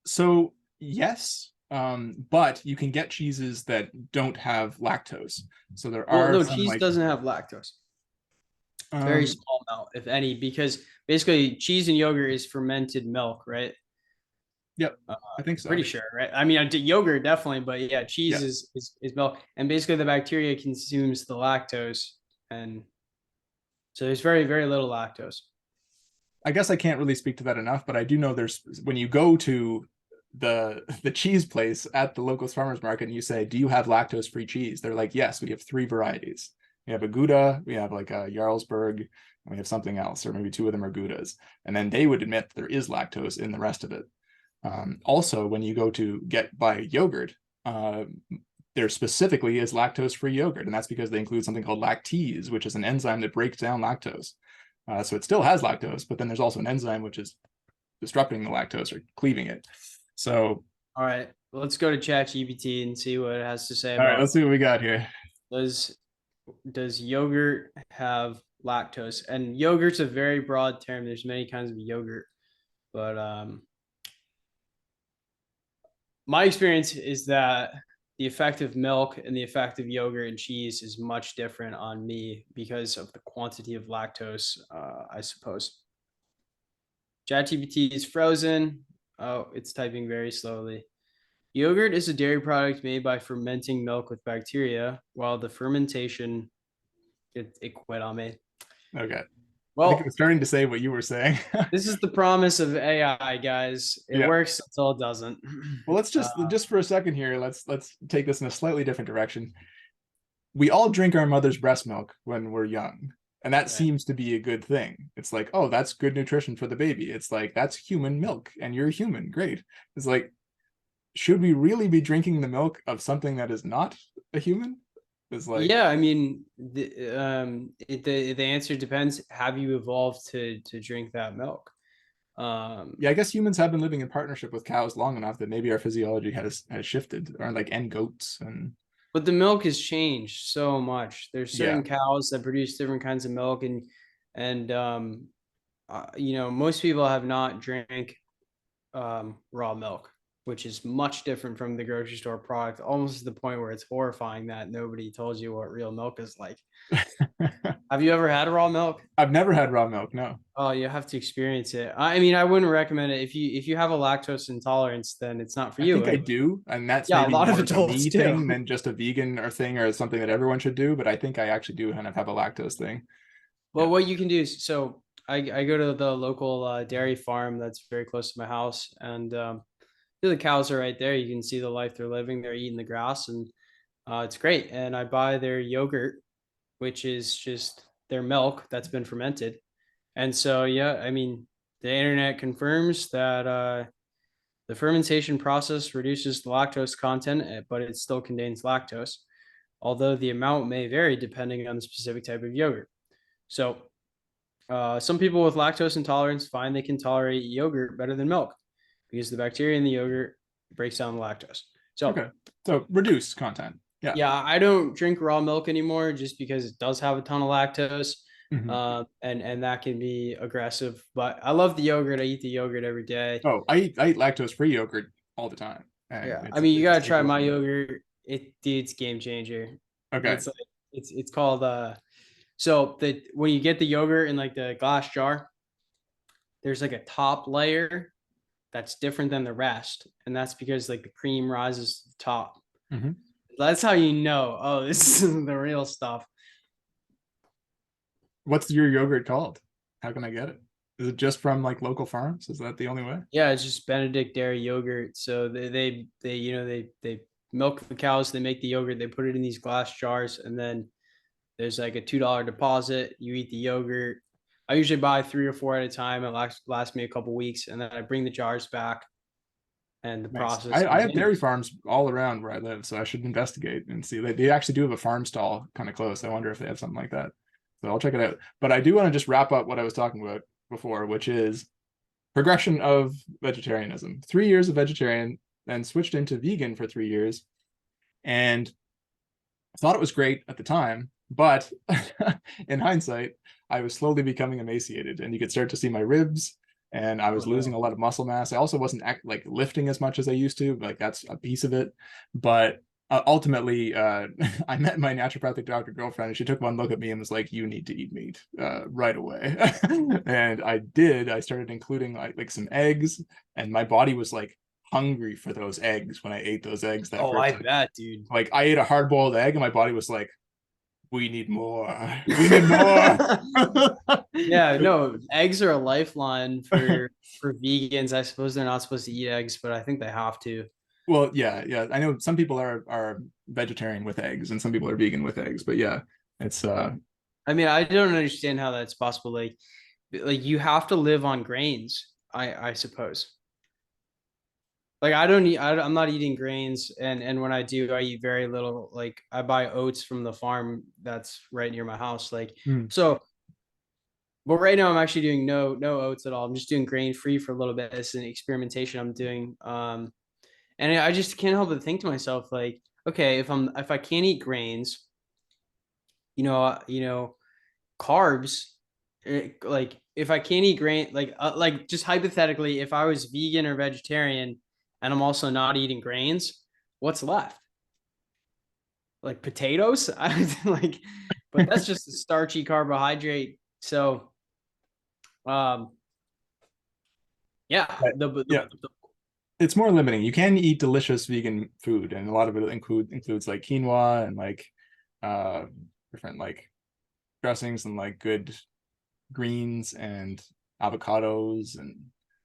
So yes, but you can get cheeses that don't have lactose. So there Well, are no, some cheese like, doesn't have lactose. Very um, small amount, if any, because basically cheese and yogurt is fermented milk, right? yep, I think Pretty so. sure, right? I mean, yogurt definitely, but yeah, cheese Yeah. is milk, and basically the bacteria consumes the lactose, and so there's very little lactose. I guess I can't really speak to that enough, but I do know there's, when you go to the cheese place at the local farmers market and you say, do you have lactose free cheese? They're like, yes, we have 3 varieties. We have a Gouda, we have like a Jarlsberg, and we have something else, or maybe 2 of them are Goudas. And then they would admit there is lactose in the rest of it. Also, when you go to buy yogurt, there specifically is lactose-free yogurt, and that's because they include something called lactase, which is an enzyme that breaks down lactose. So it still has lactose, but then there's also an enzyme which is disrupting the lactose or cleaving it. So, All right, let's go to ChatGPT and see what it has to say all right, about, let's see what we got here. does yogurt have lactose? And yogurt's a very broad term. There's many kinds of yogurt, but my experience is that the effect of milk and the effect of yogurt and cheese is much different on me because of the quantity of lactose, I suppose. ChatGPT is frozen. Oh, it's typing very slowly. Yogurt is a dairy product made by fermenting milk with bacteria, while the fermentation, it quit on me. Okay. I think it Well, was starting to say what you were saying. this is the promise of AI, guys. It Yeah. works until it doesn't. Well, let's just for a second here, let's take this in a slightly different direction. We all drink our mother's breast milk when we're young, and that seems to be a good thing. It's like, oh, that's good nutrition for the baby. It's like, that's human milk and you're human, great. It's like, should we really be drinking the milk of something that is not a human? It's like, yeah, I mean, the answer depends. Have you evolved to drink that milk? yeah, I guess humans have been living in partnership with cows long enough that maybe our physiology has shifted, or like, and goats. And But the milk has changed so much. There's yeah, certain cows that produce different kinds of milk, and you know, most people have not drank raw milk, which is much different from the grocery store product, almost to the point where it's horrifying that nobody told you what real milk is like. Have you ever had raw milk? I've never had raw milk. No. Oh, you have to experience it. I mean, I wouldn't recommend it. If you have a lactose intolerance, then it's not for I you. think I do, and that's Yeah, a maybe lot of more of a adults me do. thing than just a vegan or thing or something that everyone should do. But I think I actually do kind of have a lactose thing. Well, Yeah. what you can do is, so I go to the local dairy farm that's very close to my house, and the cows are right there. You can see the life they're living. They're eating the grass, and it's great. And I buy their yogurt, which is just their milk that's been fermented. And so, yeah, I mean, the internet confirms that the fermentation process reduces the lactose content, but it still contains lactose, although the amount may vary depending on the specific type of yogurt. So, some people with lactose intolerance find they can tolerate yogurt better than milk because the bacteria in the yogurt breaks down the lactose. So, Okay. So reduced content. Yeah. yeah, I don't drink raw milk anymore just because it does have a ton of lactose, Mhm. and that can be aggressive. But I love the yogurt. I eat the yogurt every day. Oh, I eat lactose-free yogurt all the time, and Yeah, I mean, you it's a gotta try staple my for me. yogurt. It's game changer. Okay. It's like it's called so the when you get the yogurt in like the glass jar, there's like a top layer that's different than the rest, and that's because like the cream rises to the top. Mhm. That's how you know, oh, this is the real stuff. What's your yogurt called? How can I get it? Is it just from like local farms? Is that the only way? Yeah, it's just Benedict dairy yogurt. So they you know they milk the cows, they make the yogurt, they put it in these glass jars, and then there's like a $2 deposit. You eat the yogurt. I usually buy 3 or 4 at a time. It lasts me a couple weeks, and then I bring the jars back, and the Nice. process I have dairy continues. farms all around where I live, so I should investigate and see. They actually do have a farm stall kind of close. I wonder if they have something like that. So I'll check it out. But I do want to just wrap up what I was talking about before, which is progression of vegetarianism. 3 years of vegetarian, then switched into vegan for 3 years, and I thought it was great at the time, but in hindsight, I was slowly becoming emaciated, and you could start to see my ribs, and I Oh was losing no. a lot of muscle mass. I also wasn't like lifting as much as I used to, like that's a piece of it. But ultimately, I met my naturopathic doctor girlfriend, and she took one look at me and was like, "You need to eat meat right away." And I did. I started including like some eggs, and my body was like hungry for those eggs when I ate those eggs that Oh, first I time. bet, dude. Like I ate a hard boiled egg and my body was like, we need more. We need more. Yeah, no, eggs are a lifeline for vegans. I suppose they're not supposed to eat eggs, but I think they have to. Well, yeah. I know some people are vegetarian with eggs and some people are vegan with eggs, but yeah, it's I mean, I don't understand how that's possible. Like you have to live on grains, I suppose. Like I don't eat, I'm not eating grains, and when I do, I eat very little. Like I buy oats from the farm that's right near my house. Like so, but right now I'm actually doing no oats at all. I'm just doing grain free for a little bit. It's an experimentation I'm doing. And I just can't help but think to myself, like, okay, if I can't eat grains, carbs, like if I can't eat grain, like just hypothetically, if I was vegan or vegetarian and I'm also not eating grains, what's left? Like potatoes? Like, but that's just a starchy carbohydrate. So, um, yeah, yeah. It's more limiting. You can eat delicious vegan food, and a lot of it includes like quinoa and like uh different like dressings and like good greens and avocados and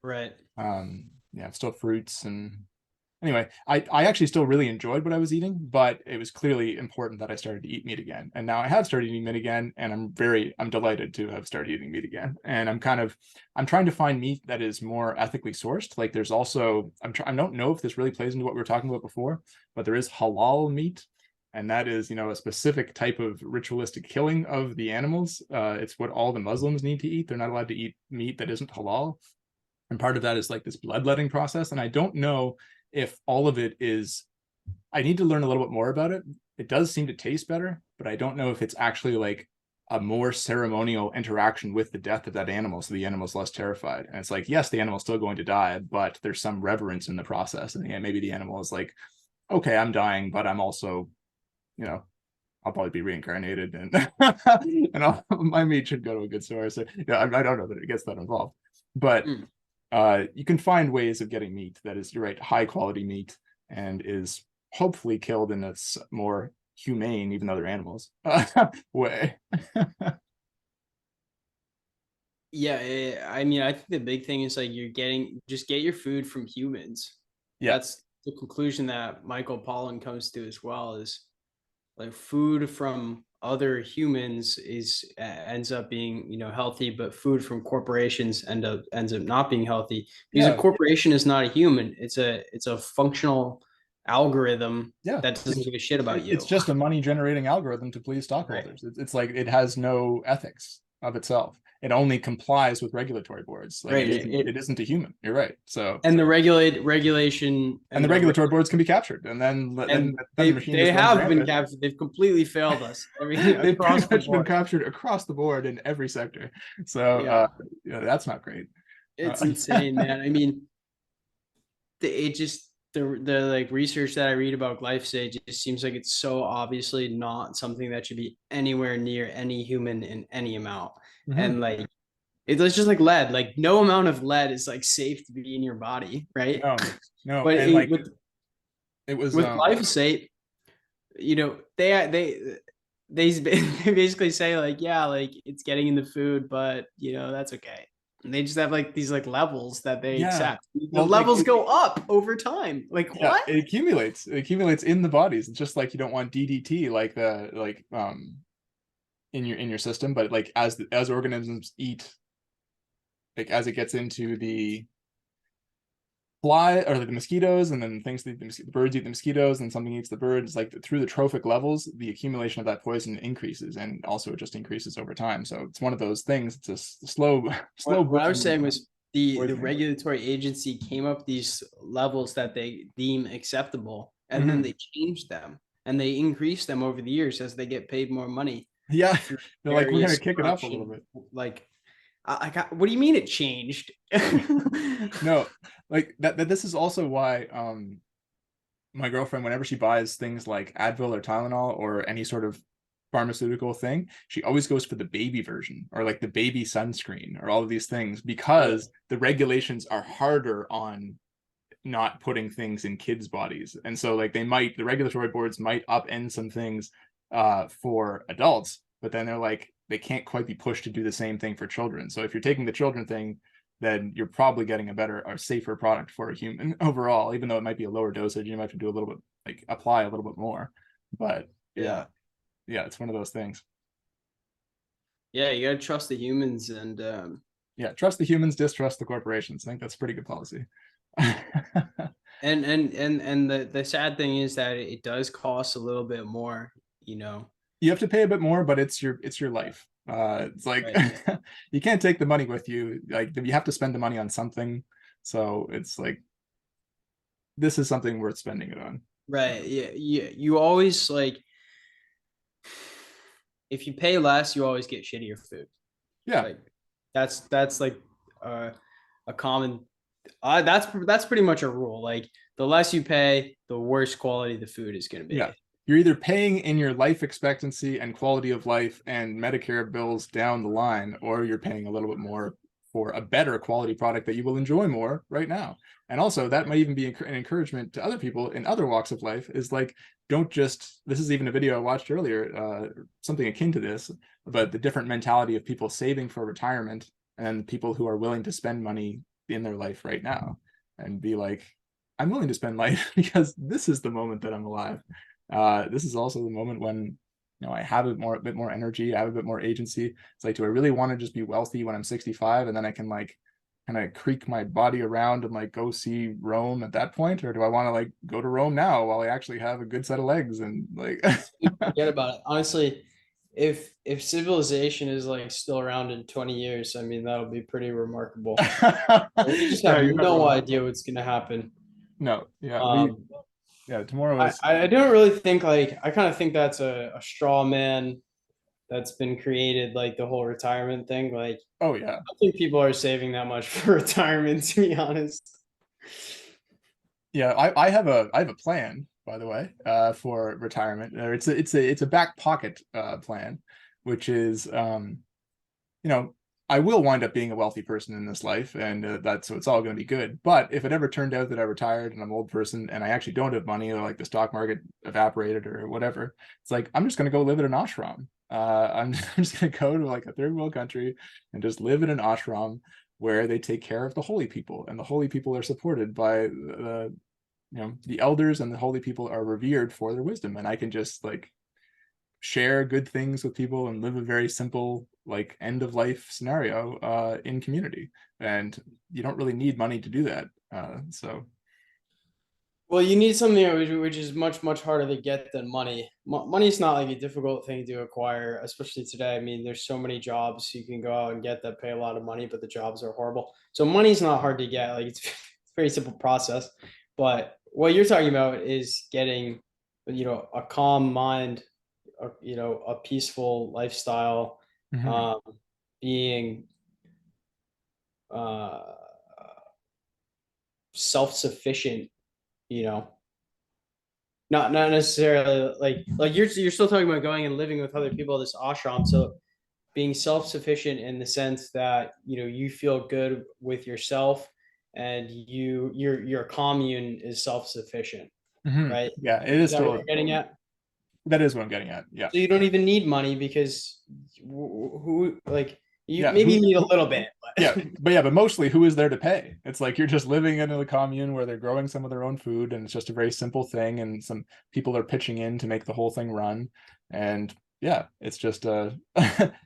right. yeah, still fruits. And anyway, I actually still really enjoyed what I was eating, but it was clearly important that I started to eat meat again. And now I have started eating meat again, and I'm delighted to have started eating meat again. And I'm trying to find meat that is more ethically sourced. Like there's also I don't know if this really plays into what we were talking about before, but there is halal meat. And that is, a specific type of ritualistic killing of the animals. It's what all the Muslims need to eat. They're not allowed to eat meat that isn't halal. And part of that is like this bloodletting process. And I don't know if all of it is, I need to learn a little bit more about it. It does seem to taste better, but I don't know if it's actually like a more ceremonial interaction with the death of that animal, so the animal's less terrified. And it's like, yes, the animal's still going to die, but there's some reverence in the process. And yeah, maybe the animal is like, okay, I'm dying, but I'm also, I'll probably be reincarnated, and and my meat should go to a good source. So, yeah, I don't know that it gets that involved, but you can find ways of getting meat that is, you're right, high quality meat, and is hopefully killed in a more humane, even though they're animals, way. Yeah, I mean, I think the big thing is like just get your food from humans. Yeah. That's the conclusion that Michael Pollan comes to as well, is like food from other humans ends up being healthy, but food from corporations ends up not being healthy because a corporation is not a human. It's a functional algorithm that doesn't give a shit about you. It's just a money generating algorithm to please stockholders. Right. It's like it has no ethics of itself. It only complies with regulatory boards. Like right. It isn't a human. You're right. So and the regulation and the regulatory boards can be captured, and then they have been captured. They've completely failed us. They've pretty much been captured across the board in every sector. So that's not great. It's insane, man. I mean, the like research that I read about glyphosate just seems like it's so obviously not something that should be anywhere near any human in any amount. And like it's just like lead. Like no amount of lead is like safe to be in your body, right? No. But and with glyphosate, they basically say like, yeah, like it's getting in the food, but that's okay. And they just have like these like levels that they accept. The levels go up over time. Like what? It accumulates. It accumulates in the bodies. It's just like you don't want DDT in your system, but like as organisms eat, like as it gets into the fly or like the mosquitoes, and then the birds eat the mosquitoes, and something eats the birds, like through the trophic levels, the accumulation of that poison increases, and also it just increases over time. So it's one of those things. It's a slow what I was saying was the regulatory agency came up these levels that they deem acceptable, and then they changed them and they increased them over the years as they get paid more money. Yeah, they're like, we're gonna kick it up a little bit. Like what do you mean it changed? No, like that this is also why my girlfriend, whenever she buys things like Advil or Tylenol or any sort of pharmaceutical thing, she always goes for the baby version, or like the baby sunscreen, or all of these things, because the regulations are harder on not putting things in kids' bodies. And so like the regulatory boards might upend some things for adults, but then they're like, they can't quite be pushed to do the same thing for children. So if you're taking the children thing, then you're probably getting a better or safer product for a human overall, even though it might be a lower dosage. You might have to do a little bit, like apply a little bit more. But yeah, it's one of those things. Yeah, you gotta trust the humans, and Yeah, trust the humans, distrust the corporations. I think that's a pretty good policy. and the sad thing is that it does cost a little bit more, you know. You have to pay a bit more, but it's your life. It's like Right. you can't take the money with you. Like you have to spend the money on something. So it's like this is something worth spending it on. Right. Yeah. You always like, if you pay less, you always get shittier food. Yeah. Like that's like uh, a common. That's pretty much a rule. Like the less you pay, the worse quality the food is going to Yeah. be. You're either paying in your life expectancy and quality of life and Medicare bills down the line, or you're paying a little bit more for a better quality product that you will enjoy more right now. And also, that might even be an encouragement to other people in other walks of life is like, don't just, this is even a video I watched earlier, something akin to this, about the different mentality of people saving for retirement and people who are willing to spend money in their life right now and be like, I'm willing to spend life because this is the moment that I'm alive. This is also the moment when I have a bit more energy, I have a bit more agency. It's like, do I really want to just be wealthy when I'm 65 and then I can like kind of creak my body around and like go see Rome at that point, or do I want to like go to Rome now while I actually have a good set of legs and like Forget about it. Honestly, if civilization is like still around in 20 years, I mean that'll be pretty remarkable. We just yeah, have you're not no wrong. idea what's gonna happen. No, yeah, Um, tomorrow I, is I don't really think like I kind of think that's a straw man that's been created, like the whole retirement thing. Like oh yeah. I don't think people are saving that much for retirement, to be honest. Yeah, I have a plan, by the way, for retirement. Or it's a back pocket plan, which is I will wind up being a wealthy person in this life, and that's so it's all going to be good. But if it ever turned out that I retired and I'm an old person and I actually don't have money, or like the stock market evaporated or whatever, it's like I'm just going to go live in an ashram. I'm just going to go to like a third world country and just live in an ashram where they take care of the holy people, and the holy people are supported by the elders, and the holy people are revered for their wisdom, and I can just like share good things with people and live a very simple like end of life scenario in community, and you don't really need money to do that. So Well, you need something which is much harder to get than money. Money's not like a difficult thing to acquire, especially today. I mean, there's so many jobs you can go out and get that pay a lot of money, but the jobs are horrible. So money's not hard to get. Like it's a very simple process. But what you're talking about is getting, a calm mind, a peaceful lifestyle, mhm. um, being uh, self-sufficient, you know, not necessarily like you're still talking about going and living with other people at this ashram. So being self-sufficient in the sense that you feel good with yourself, and your commune is self-sufficient, Mhm. right? Yeah, it Is is that what totally, you're getting at? that is what I'm getting at. Yeah, So you don't even need money because who like you yeah, maybe need a little bit, yeah, but but mostly who is there to pay? It's like you're just living in a commune where they're growing some of their own food, and it's just a very simple thing, and some people are pitching in to make the whole thing run. And yeah, it's just there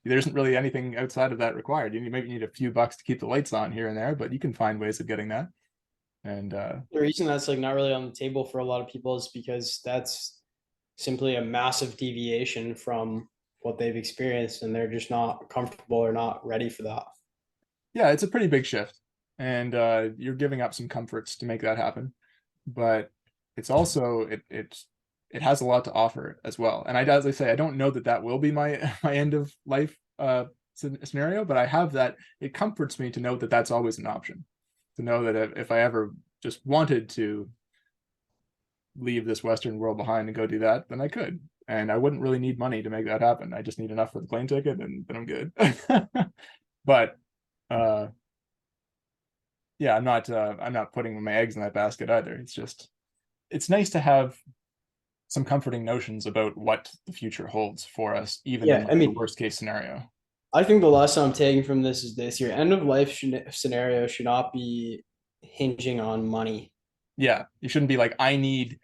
isn't really anything outside of that required. You maybe need a few bucks to keep the lights on here and there, but you can find ways of getting that. And the reason that's like not really on the table for a lot of people is because that's simply a massive deviation from what they've experienced, and they're just not comfortable or not ready for that. yeah, it's a pretty big shift, and you're giving up some comforts to make that happen. But it's also it has a lot to offer as well. And as I say, I don't know that that will be my my end of life scenario, but I have that. It comforts me to know that that's always an option. To know that if I ever just wanted to leave this Western world behind and go do that, then I could. And I wouldn't really need money to make that happen. I just need enough for the plane ticket, and then I'm good. But uh, yeah, I'm not putting my eggs in that basket either. It's just it's nice to have some comforting notions about what the future holds for us, even in Yeah, I like the mean, worst case scenario. I think the lesson I'm taking from this is this: your end of life scenario should not be hinging on money. Yeah, you shouldn't be like, eighty,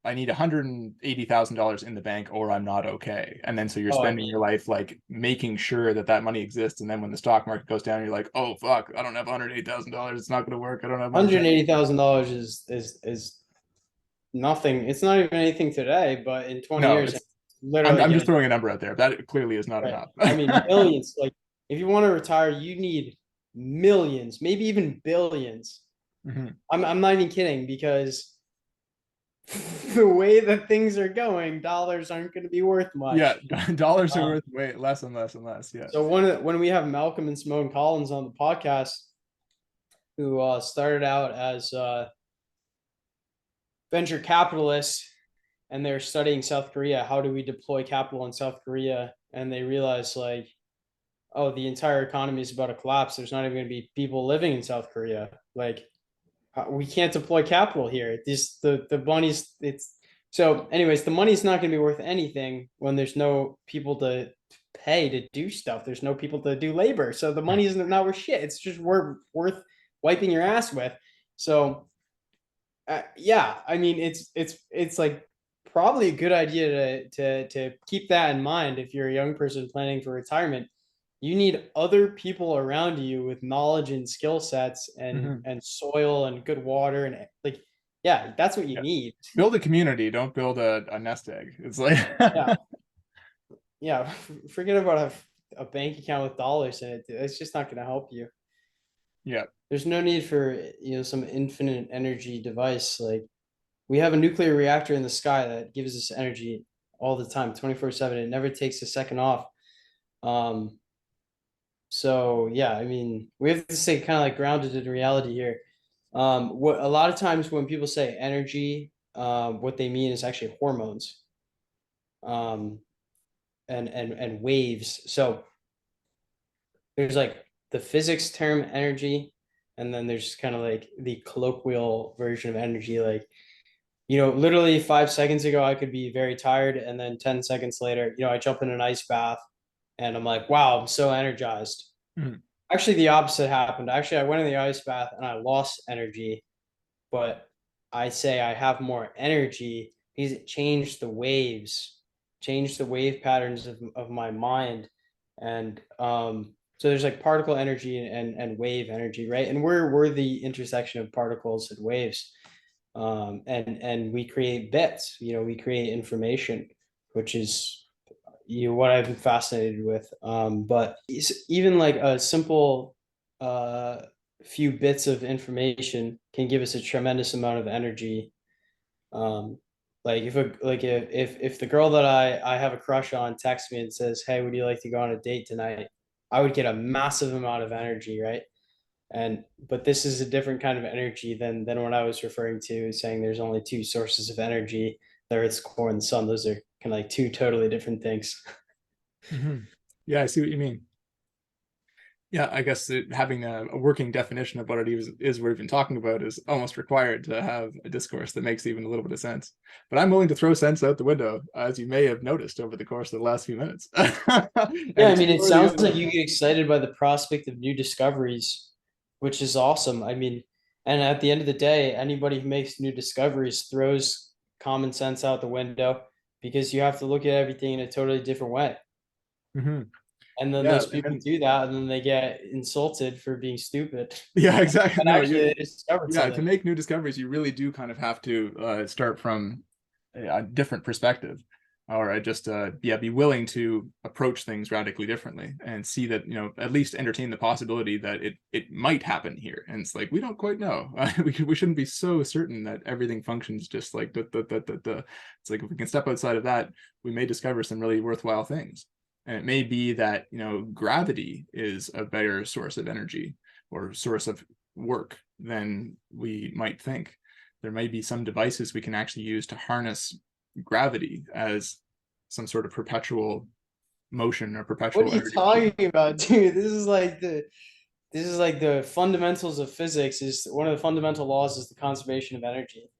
I need $180,000 in the bank, or I'm not okay. And then so you're Oh, I spending mean, your life like making sure that that money exists, and then when the stock market goes down, you're like, oh fuck, I don't have $180,000. It's not going to work. I don't have money. $180,000 is nothing. It's not even anything today, but in 20 No, years, it's literally I'm just gonna throwing a number out there. That clearly is not right. enough. I mean, millions. Like, if you want to retire, you need millions, maybe even billions. Mhm. I'm not even kidding, because the way that things are going, dollars aren't going to be worth Yeah, much. dollars are Um, worth way less and less and less. Yeah. so when we have Malcolm and Simone Collins on the podcast, who started out as venture capitalists, and they're studying South Korea, how do we deploy capital in South Korea? And they realize, like, oh, the entire economy is about to collapse. There's not even going to be people living in South Korea. Like, we can't deploy capital here. This the money's it's so. Anyways, the money's not going to be worth anything when there's no people to pay to do stuff. There's no people to do labor. So the money isn't not worth shit. It's just worth wiping your ass with. So yeah, I mean, it's like probably a good idea to keep that in mind if you're a young person planning for retirement. You need other people around you with knowledge and skill sets, Mhm. and soil and good water, and like, yeah, that's what you Yeah. need. Build a community. Don't build a nest egg. It's like, Yeah, yeah. Forget about a bank account with dollars in it. It's just not going to help you. yeah. There's no need for some infinite energy device. Like, we have a nuclear reactor in the sky that gives us energy all the time, 24/7. It never takes a second off. Um, so yeah, I mean, we have to stay kind of like grounded in reality here. What a lot of times when people say energy, what they mean is actually hormones, um, and waves. So there's like the physics term energy, and then there's kind of like the colloquial version of energy, like, literally 5 seconds ago, I could be very tired. And then 10 seconds later, I jump in an ice bath and I'm like, wow, I'm so energized. Mhm. Actually, the opposite happened. Actually, I went in the ice bath and I lost energy, but I say I have more energy because it changed the wave patterns of my mind. And so there's like particle energy and wave energy, right? And we're the intersection of particles and waves. And we create bits, we create information, which is what I've been fascinated with. But even like a simple uh few bits of information can give us a tremendous amount of energy. um like, if the girl that I have a crush on texts me and says, hey, would you like to go on a date tonight, I would get a massive amount of energy, right? But this is a different kind of energy than what I was referring to, saying there's only two sources of energy: the Earth's core and the sun. Those are kind of like two totally different things. Mhm. Yeah, I see what you mean. Yeah, I guess having a working definition of what it is we're even talking about is almost required to have a discourse that makes even a little bit of sense. But I'm willing to throw sense out the window, as you may have noticed over the course of the last few minutes, Yeah, and I mean, it explore the sounds like unknown. you get excited by the prospect of new discoveries, which is awesome. I mean, and at the end of the day, anybody who makes new discoveries throws common sense out the window, because you have to look at everything in a totally different way. Mhm. And then Yeah, those and people then do that, and then they get insulted for being stupid. yeah, exactly. But No, actually, they discovered yeah, to something. make new discoveries, you really do kind of have to start from a different perspective, or just yeah, be willing to approach things radically differently and see that, at least entertain the possibility that it might happen here. And it's like, we don't quite know. We shouldn't be so certain that everything functions just like the. It's like, if we can step outside of that, we may discover some really worthwhile things. And it may be that, gravity is a better source of energy or source of work than we might think. There may be some devices we can actually use to harness gravity as some sort of perpetual motion or What perpetual are you energy stream. talking about, dude? This is like the fundamentals of physics. Is one of the fundamental laws is the conservation of energy.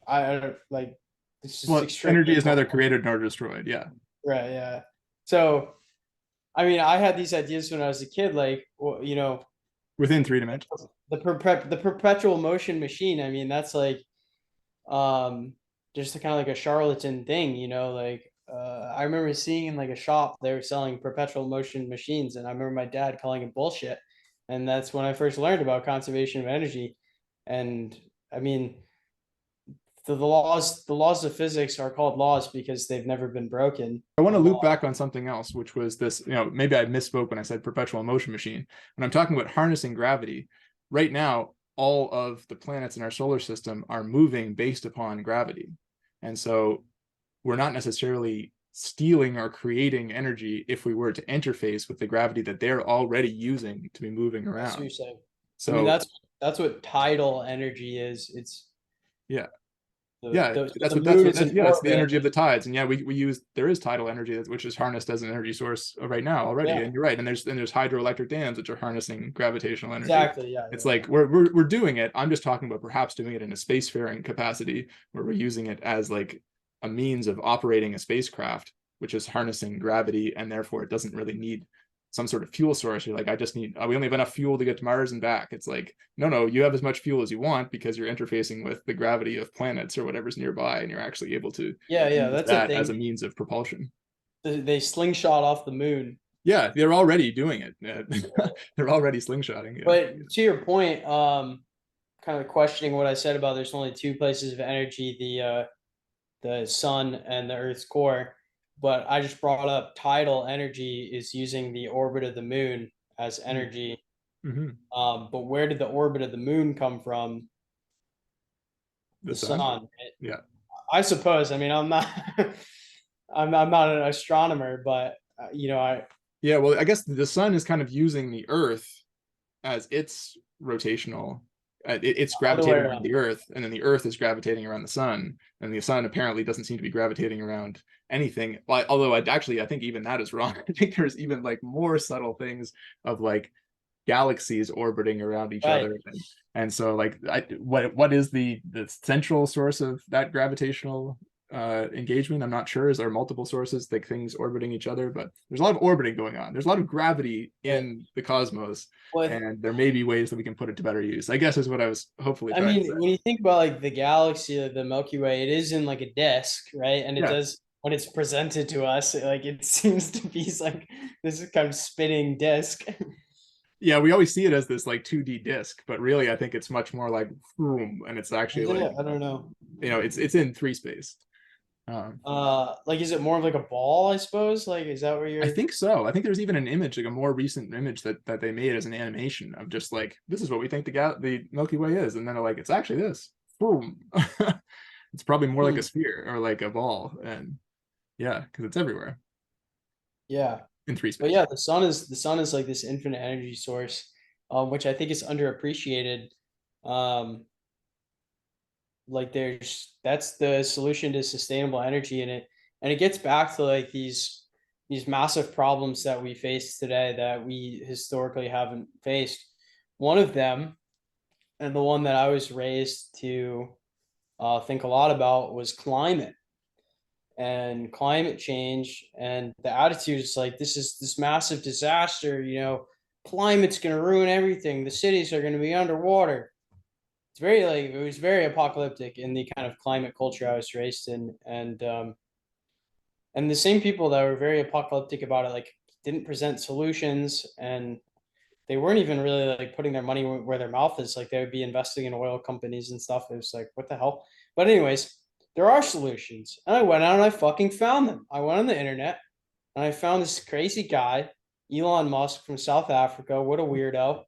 I don't like, it's just Well, energy extremely is neither important. created nor destroyed. Yeah. Right. Yeah. So, I mean, I had these ideas when I was a kid, like, well, Within 3 dimensions. the perpetual motion machine. I mean, that's like, um, just kind of like a charlatan thing, like, I remember seeing in like a shop, they were selling perpetual motion machines. And I remember my dad calling it bullshit. And that's when I first learned about conservation of energy. And I mean, the laws of physics are called laws because they've never been broken. I want to And loop law, back on something else, which was this, maybe I misspoke when I said perpetual motion machine. When I'm talking about harnessing gravity, right now, all of the planets in our solar system are moving based upon gravity. And so we're not necessarily stealing or creating energy if we were to interface with the gravity that they're already using to be moving that's what around. you're saying. I mean, So that's what tidal energy is. It's yeah, the yeah, the, that's the what that's what moon's that's in yeah, it's the orbit. energy of the tides. And yeah, we use there is tidal energy which is harnessed as an energy source right now already. Yeah, And you're right. And there's hydroelectric dams which are harnessing gravitational energy. exactly. Yeah, It's yeah, yeah. like we're doing it. I'm just talking about perhaps doing it in a spacefaring capacity where we're using it as like a means of operating a spacecraft, which is harnessing gravity, and therefore it doesn't really need some sort of fuel source. You're like, I just need, we only have enough fuel to get to Mars and back. It's like, no, you have as much fuel as you want because you're interfacing with the gravity of planets or whatever's nearby, and you're actually able to Yeah, yeah, use that's a that as thing. a means of propulsion. They slingshot off the moon. Yeah, they're already doing it. They're already slingshotting. Yeah. But to your point, kind of questioning what I said about there's only two places of energy, the sun and the Earth's core. But I just brought up tidal energy is using the orbit of the moon as energy. Mm-hmm. But where did the orbit of the moon come from? The The sun. sun. Yeah. I suppose. I mean, I'm not. I'm not an astronomer, but I Yeah. Well, I guess the sun is kind of using the Earth as its rotational, it's other way gravitating around around. the Earth, and then the Earth is gravitating around the sun, and the sun apparently doesn't seem to be gravitating around anything. Well, although I think even that is wrong. I think there's even like more subtle things of like galaxies orbiting around each Right. other, and so like what is the central source of that gravitational engagement? I'm not sure. Is there multiple sources, like things orbiting each other? But there's a lot of orbiting going on. There's a lot of gravity Right. in the cosmos, Well, and there may be ways that we can put it to better use, I guess, is what I was hopefully I trying to mean, say. when you think about like the galaxy, the Milky Way, it is in like a disk, right? And it Yeah. does when it's presented to us, like it seems to be like this kind of spinning disk. Yeah, we always see it as this like 2D disc, but really I think it's much more like boom, and it's actually Isn't like, it? I don't know. it's in three space. um, Like is it more of like a ball, I suppose? Like is that where I you're think so. I think there's even an image, like a more recent image that they made as an animation of just like, this is what we think the Milky Way is, and then they're like, it's actually this. Boom. It's probably more like Hmm. a sphere or like a ball, and yeah, because it's everywhere Yeah. in three But space. yeah, the sun is like this infinite energy source, which I think is underappreciated. Um, like that's the solution to sustainable energy in it, and it gets back to like these massive problems that we face today that we historically haven't faced. One of them, and the one that I was raised to think a lot about, was climate and climate change, and the attitude is like this is this massive disaster, climate's going to ruin everything, the cities are going to be underwater. It's very like it was very apocalyptic in the kind of climate culture I was raised in, and the same people that were very apocalyptic about it like didn't present solutions, and they weren't even really like putting their money where their mouth is. Like they would be investing in oil companies and stuff. It was like what the hell. But anyways, there are solutions, and I went out and I fucking found them. I went on the internet and I found this crazy guy, Elon Musk from South Africa. What a weirdo,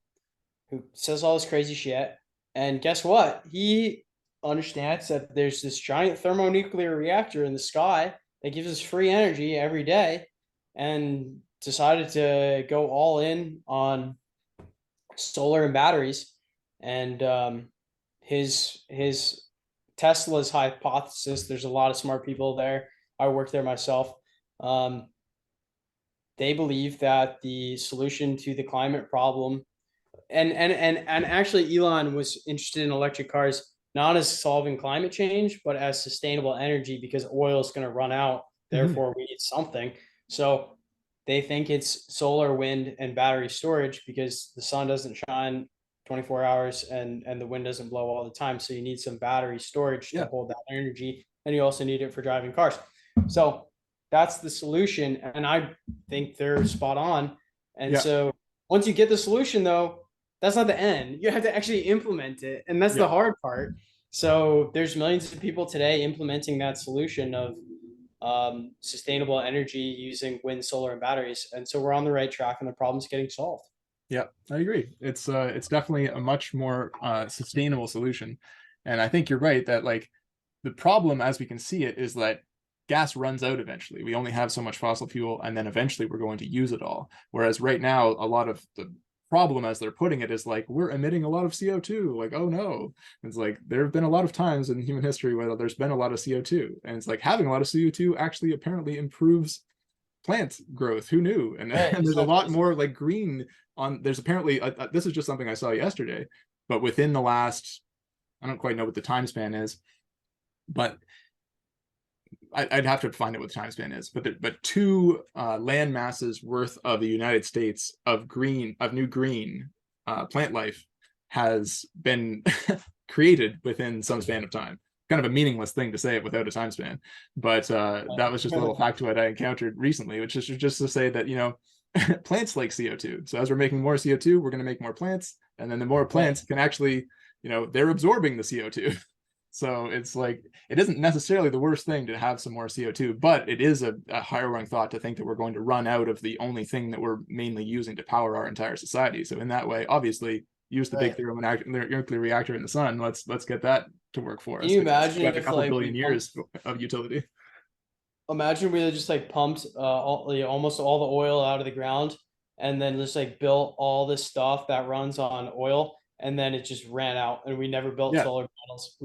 who says all this crazy shit. And guess what? He understands that there's this giant thermonuclear reactor in the sky that gives us free energy every day, and decided to go all in on solar and batteries. And his Tesla's hypothesis, there's a lot of smart people there. I worked there myself. Um, they believe that the solution to the climate problem, and actually Elon was interested in electric cars not as solving climate change, but as sustainable energy, because oil is going to run out. Therefore, we need something. So they think it's solar, wind, and battery storage because the sun doesn't shine 24 hours and the wind doesn't blow all the time. So you need some battery storage to hold that energy. And you also need it for driving cars. So that's the solution. And I think they're spot on. And so once you get the solution, though, that's not the end. You have to actually implement it. And that's the hard part. So there's millions of people today implementing that solution of sustainable energy using wind, solar, and batteries. And so we're on the right track and the problem's getting solved. Yeah, I agree. It's definitely a much more sustainable solution. And I think you're right that like the problem as we can see it is that gas runs out eventually. We only have so much fossil fuel, and then eventually we're going to use it all. Whereas right now, a lot of the problem as they're putting it is like, we're emitting a lot of CO2. Like, oh no. It's like, there have been a lot of times in human history where there's been a lot of CO2. And it's like having a lot of CO2 actually apparently improves plant growth. Who knew? And, and there's a lot more like green on, there's apparently, this is just something I saw yesterday, but within the last, I don't quite know what the time span is, but I'd have to find out what the time span is, but 2 land masses worth of the United States of new green plant life has been created within some span of time. Kind of a meaningless thing to say it without a time span, but that was just a little factoid I encountered recently, which is just to say that, you know, plants like CO2. So as we're making more CO2, we're going to make more plants, and then the more plants can actually, you know, they're absorbing the CO2. So it's like, it isn't necessarily the worst thing to have some more CO2, but it is a harrowing thought to think that we're going to run out of the only thing that we're mainly using to power our entire society. So in that way, obviously, use the big nuclear reactor in the sun. Let's get that to work for us. Can you imagine if a couple like billion years of utility? Imagine we just like pumped almost all the oil out of the ground, and then just like built all this stuff that runs on oil, and then it just ran out, and we never built solar panels.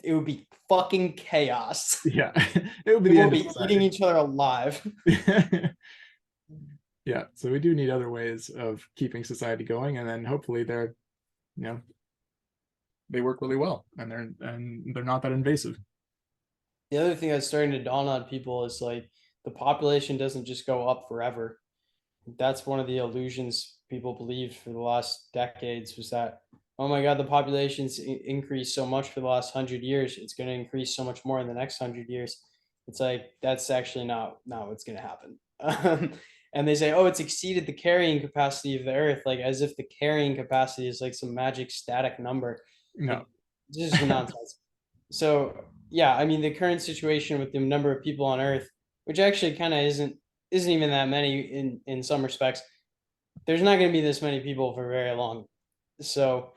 It would be fucking chaos. Yeah, it would be the end of society. Eating each other alive. Yeah, so we do need other ways of keeping society going, and then hopefully they're, you know, they work really well, and they're not that invasive. The other thing that's starting to dawn on people is like the population doesn't just go up forever. That's one of the illusions people believed for the last decades, was that, oh my God, the population's increased so much for the last 100 years. It's going to increase so much more in the next 100 years. It's like, that's actually not what's going to happen. And they say, oh, it's exceeded the carrying capacity of the earth, like as if the carrying capacity is like some magic static number. No, like, this is nonsense. So yeah, I mean, the current situation with the number of people on earth, which actually kind of isn't even that many in some respects, there's not going to be this many people for very long. So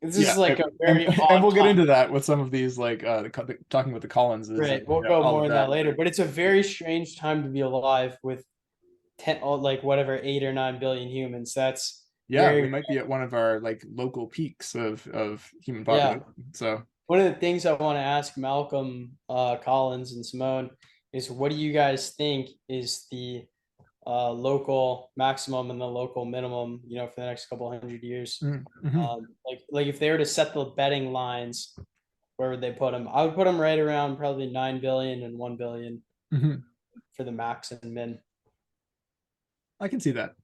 this is like a very odd and we'll get time. into that with some of these, like talking with the Collinses. Right, we'll go more in that later. But it's a very strange time to be alive with 10, like whatever, 8 or 9 billion humans. That's we might be at one of our like local peaks of human population. So one of the things I want to ask Malcolm, Collins, and Simone is, what do you guys think is the local maximum and the local minimum, you know, for the next couple 100 years? Like if they were to set the betting lines, where would they put them? I would put them right around probably 9 billion and 1 billion for the max and min. I can see that.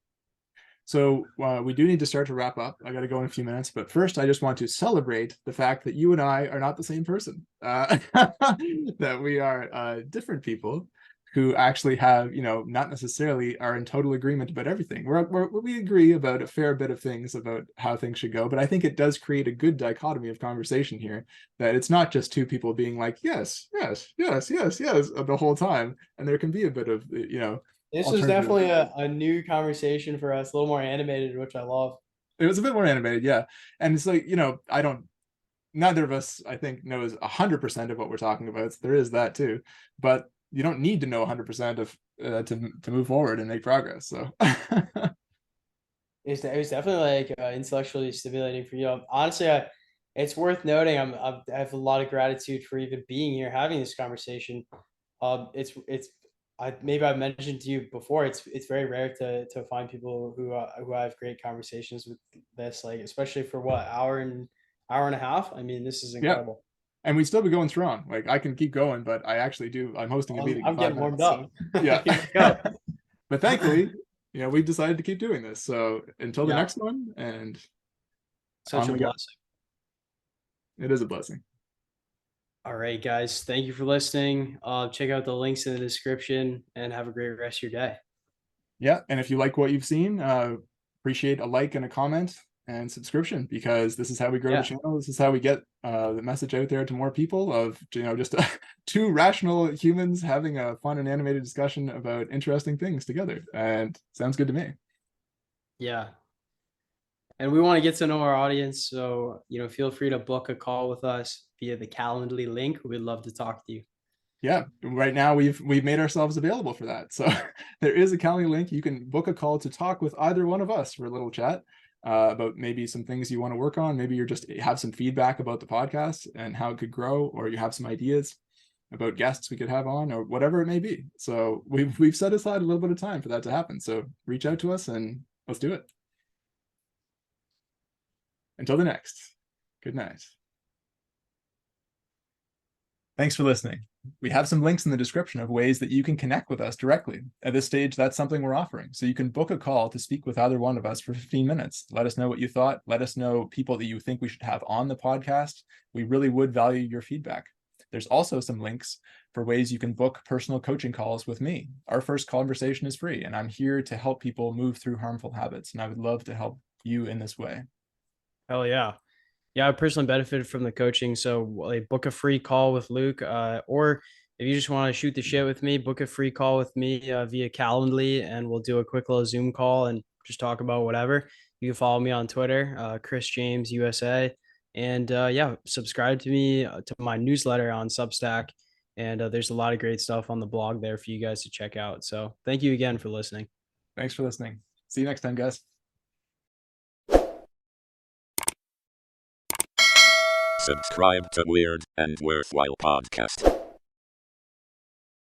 So we do need to start to wrap up. I got to go in a few minutes, but first I just want to celebrate the fact that you and I are not the same person, that we are different people who actually have, you know, not necessarily are in total agreement about everything. We agree about a fair bit of things about how things should go, but I think it does create a good dichotomy of conversation here, that it's not just 2 people being like, yes, yes, yes, yes, yes, the whole time. And there can be a bit of, you know, this was definitely a new conversation for us, a little more animated, which I love. It was a bit more animated, yeah. And it's like, you know, neither of us, I think, knows 100% of what we're talking about. So there is that too. But you don't need to know 100% of to move forward and make progress. So it was definitely like intellectually stimulating for you. Honestly, it's worth noting, I have a lot of gratitude for even being here, having this conversation. Maybe I've mentioned to you before, it's very rare to find people who I have great conversations with this, like especially for what, hour hour and a half. I mean, this is Yeah. incredible. And we'd still be going strong. Like, I can keep going, but I'm hosting a meeting in I'm 5 getting warmed minutes. So, up. yeah. Here we go. But thankfully, we decided to keep doing this. So until the Yeah. next one, and Such on a we go. blessing. It is a blessing. All right, guys. Thank you for listening. Check out the links in the description and have a great rest of your day. Yeah. And if you like what you've seen, appreciate a like and a comment and subscription, because this is how we grow the channel. This is how we get the message out there to more people of, just two rational humans having a fun and animated discussion about interesting things together. And sounds good to me. Yeah. And we want to get to know our audience. So, feel free to book a call with us via the Calendly link. We'd love to talk to you. Yeah, right now we've made ourselves available for that. So there is a Calendly link. You can book a call to talk with either one of us for a little chat about maybe some things you want to work on. Maybe you're just have some feedback about the podcast and how it could grow, or you have some ideas about guests we could have on, or whatever it may be. So we've set aside a little bit of time for that to happen. So reach out to us and let's do it. Until the next, good night. Thanks for listening. We have some links in the description of ways that you can connect with us directly. At this stage, that's something we're offering. So you can book a call to speak with either one of us for 15 minutes. Let us know what you thought. Let us know people that you think we should have on the podcast. We really would value your feedback. There's also some links for ways you can book personal coaching calls with me. Our first conversation is free, and I'm here to help people move through harmful habits. And I would love to help you in this way. Hell yeah. Yeah, I personally benefited from the coaching. So like, book a free call with Luke, or if you just want to shoot the shit with me, book a free call with me via Calendly, and we'll do a quick little Zoom call and just talk about whatever. You can follow me on Twitter, Chris James USA, and subscribe to me to my newsletter on Substack. And there's a lot of great stuff on the blog there for you guys to check out. So thank you again for listening. Thanks for listening. See you next time, guys. Subscribe to Weird and Worthwhile Podcast.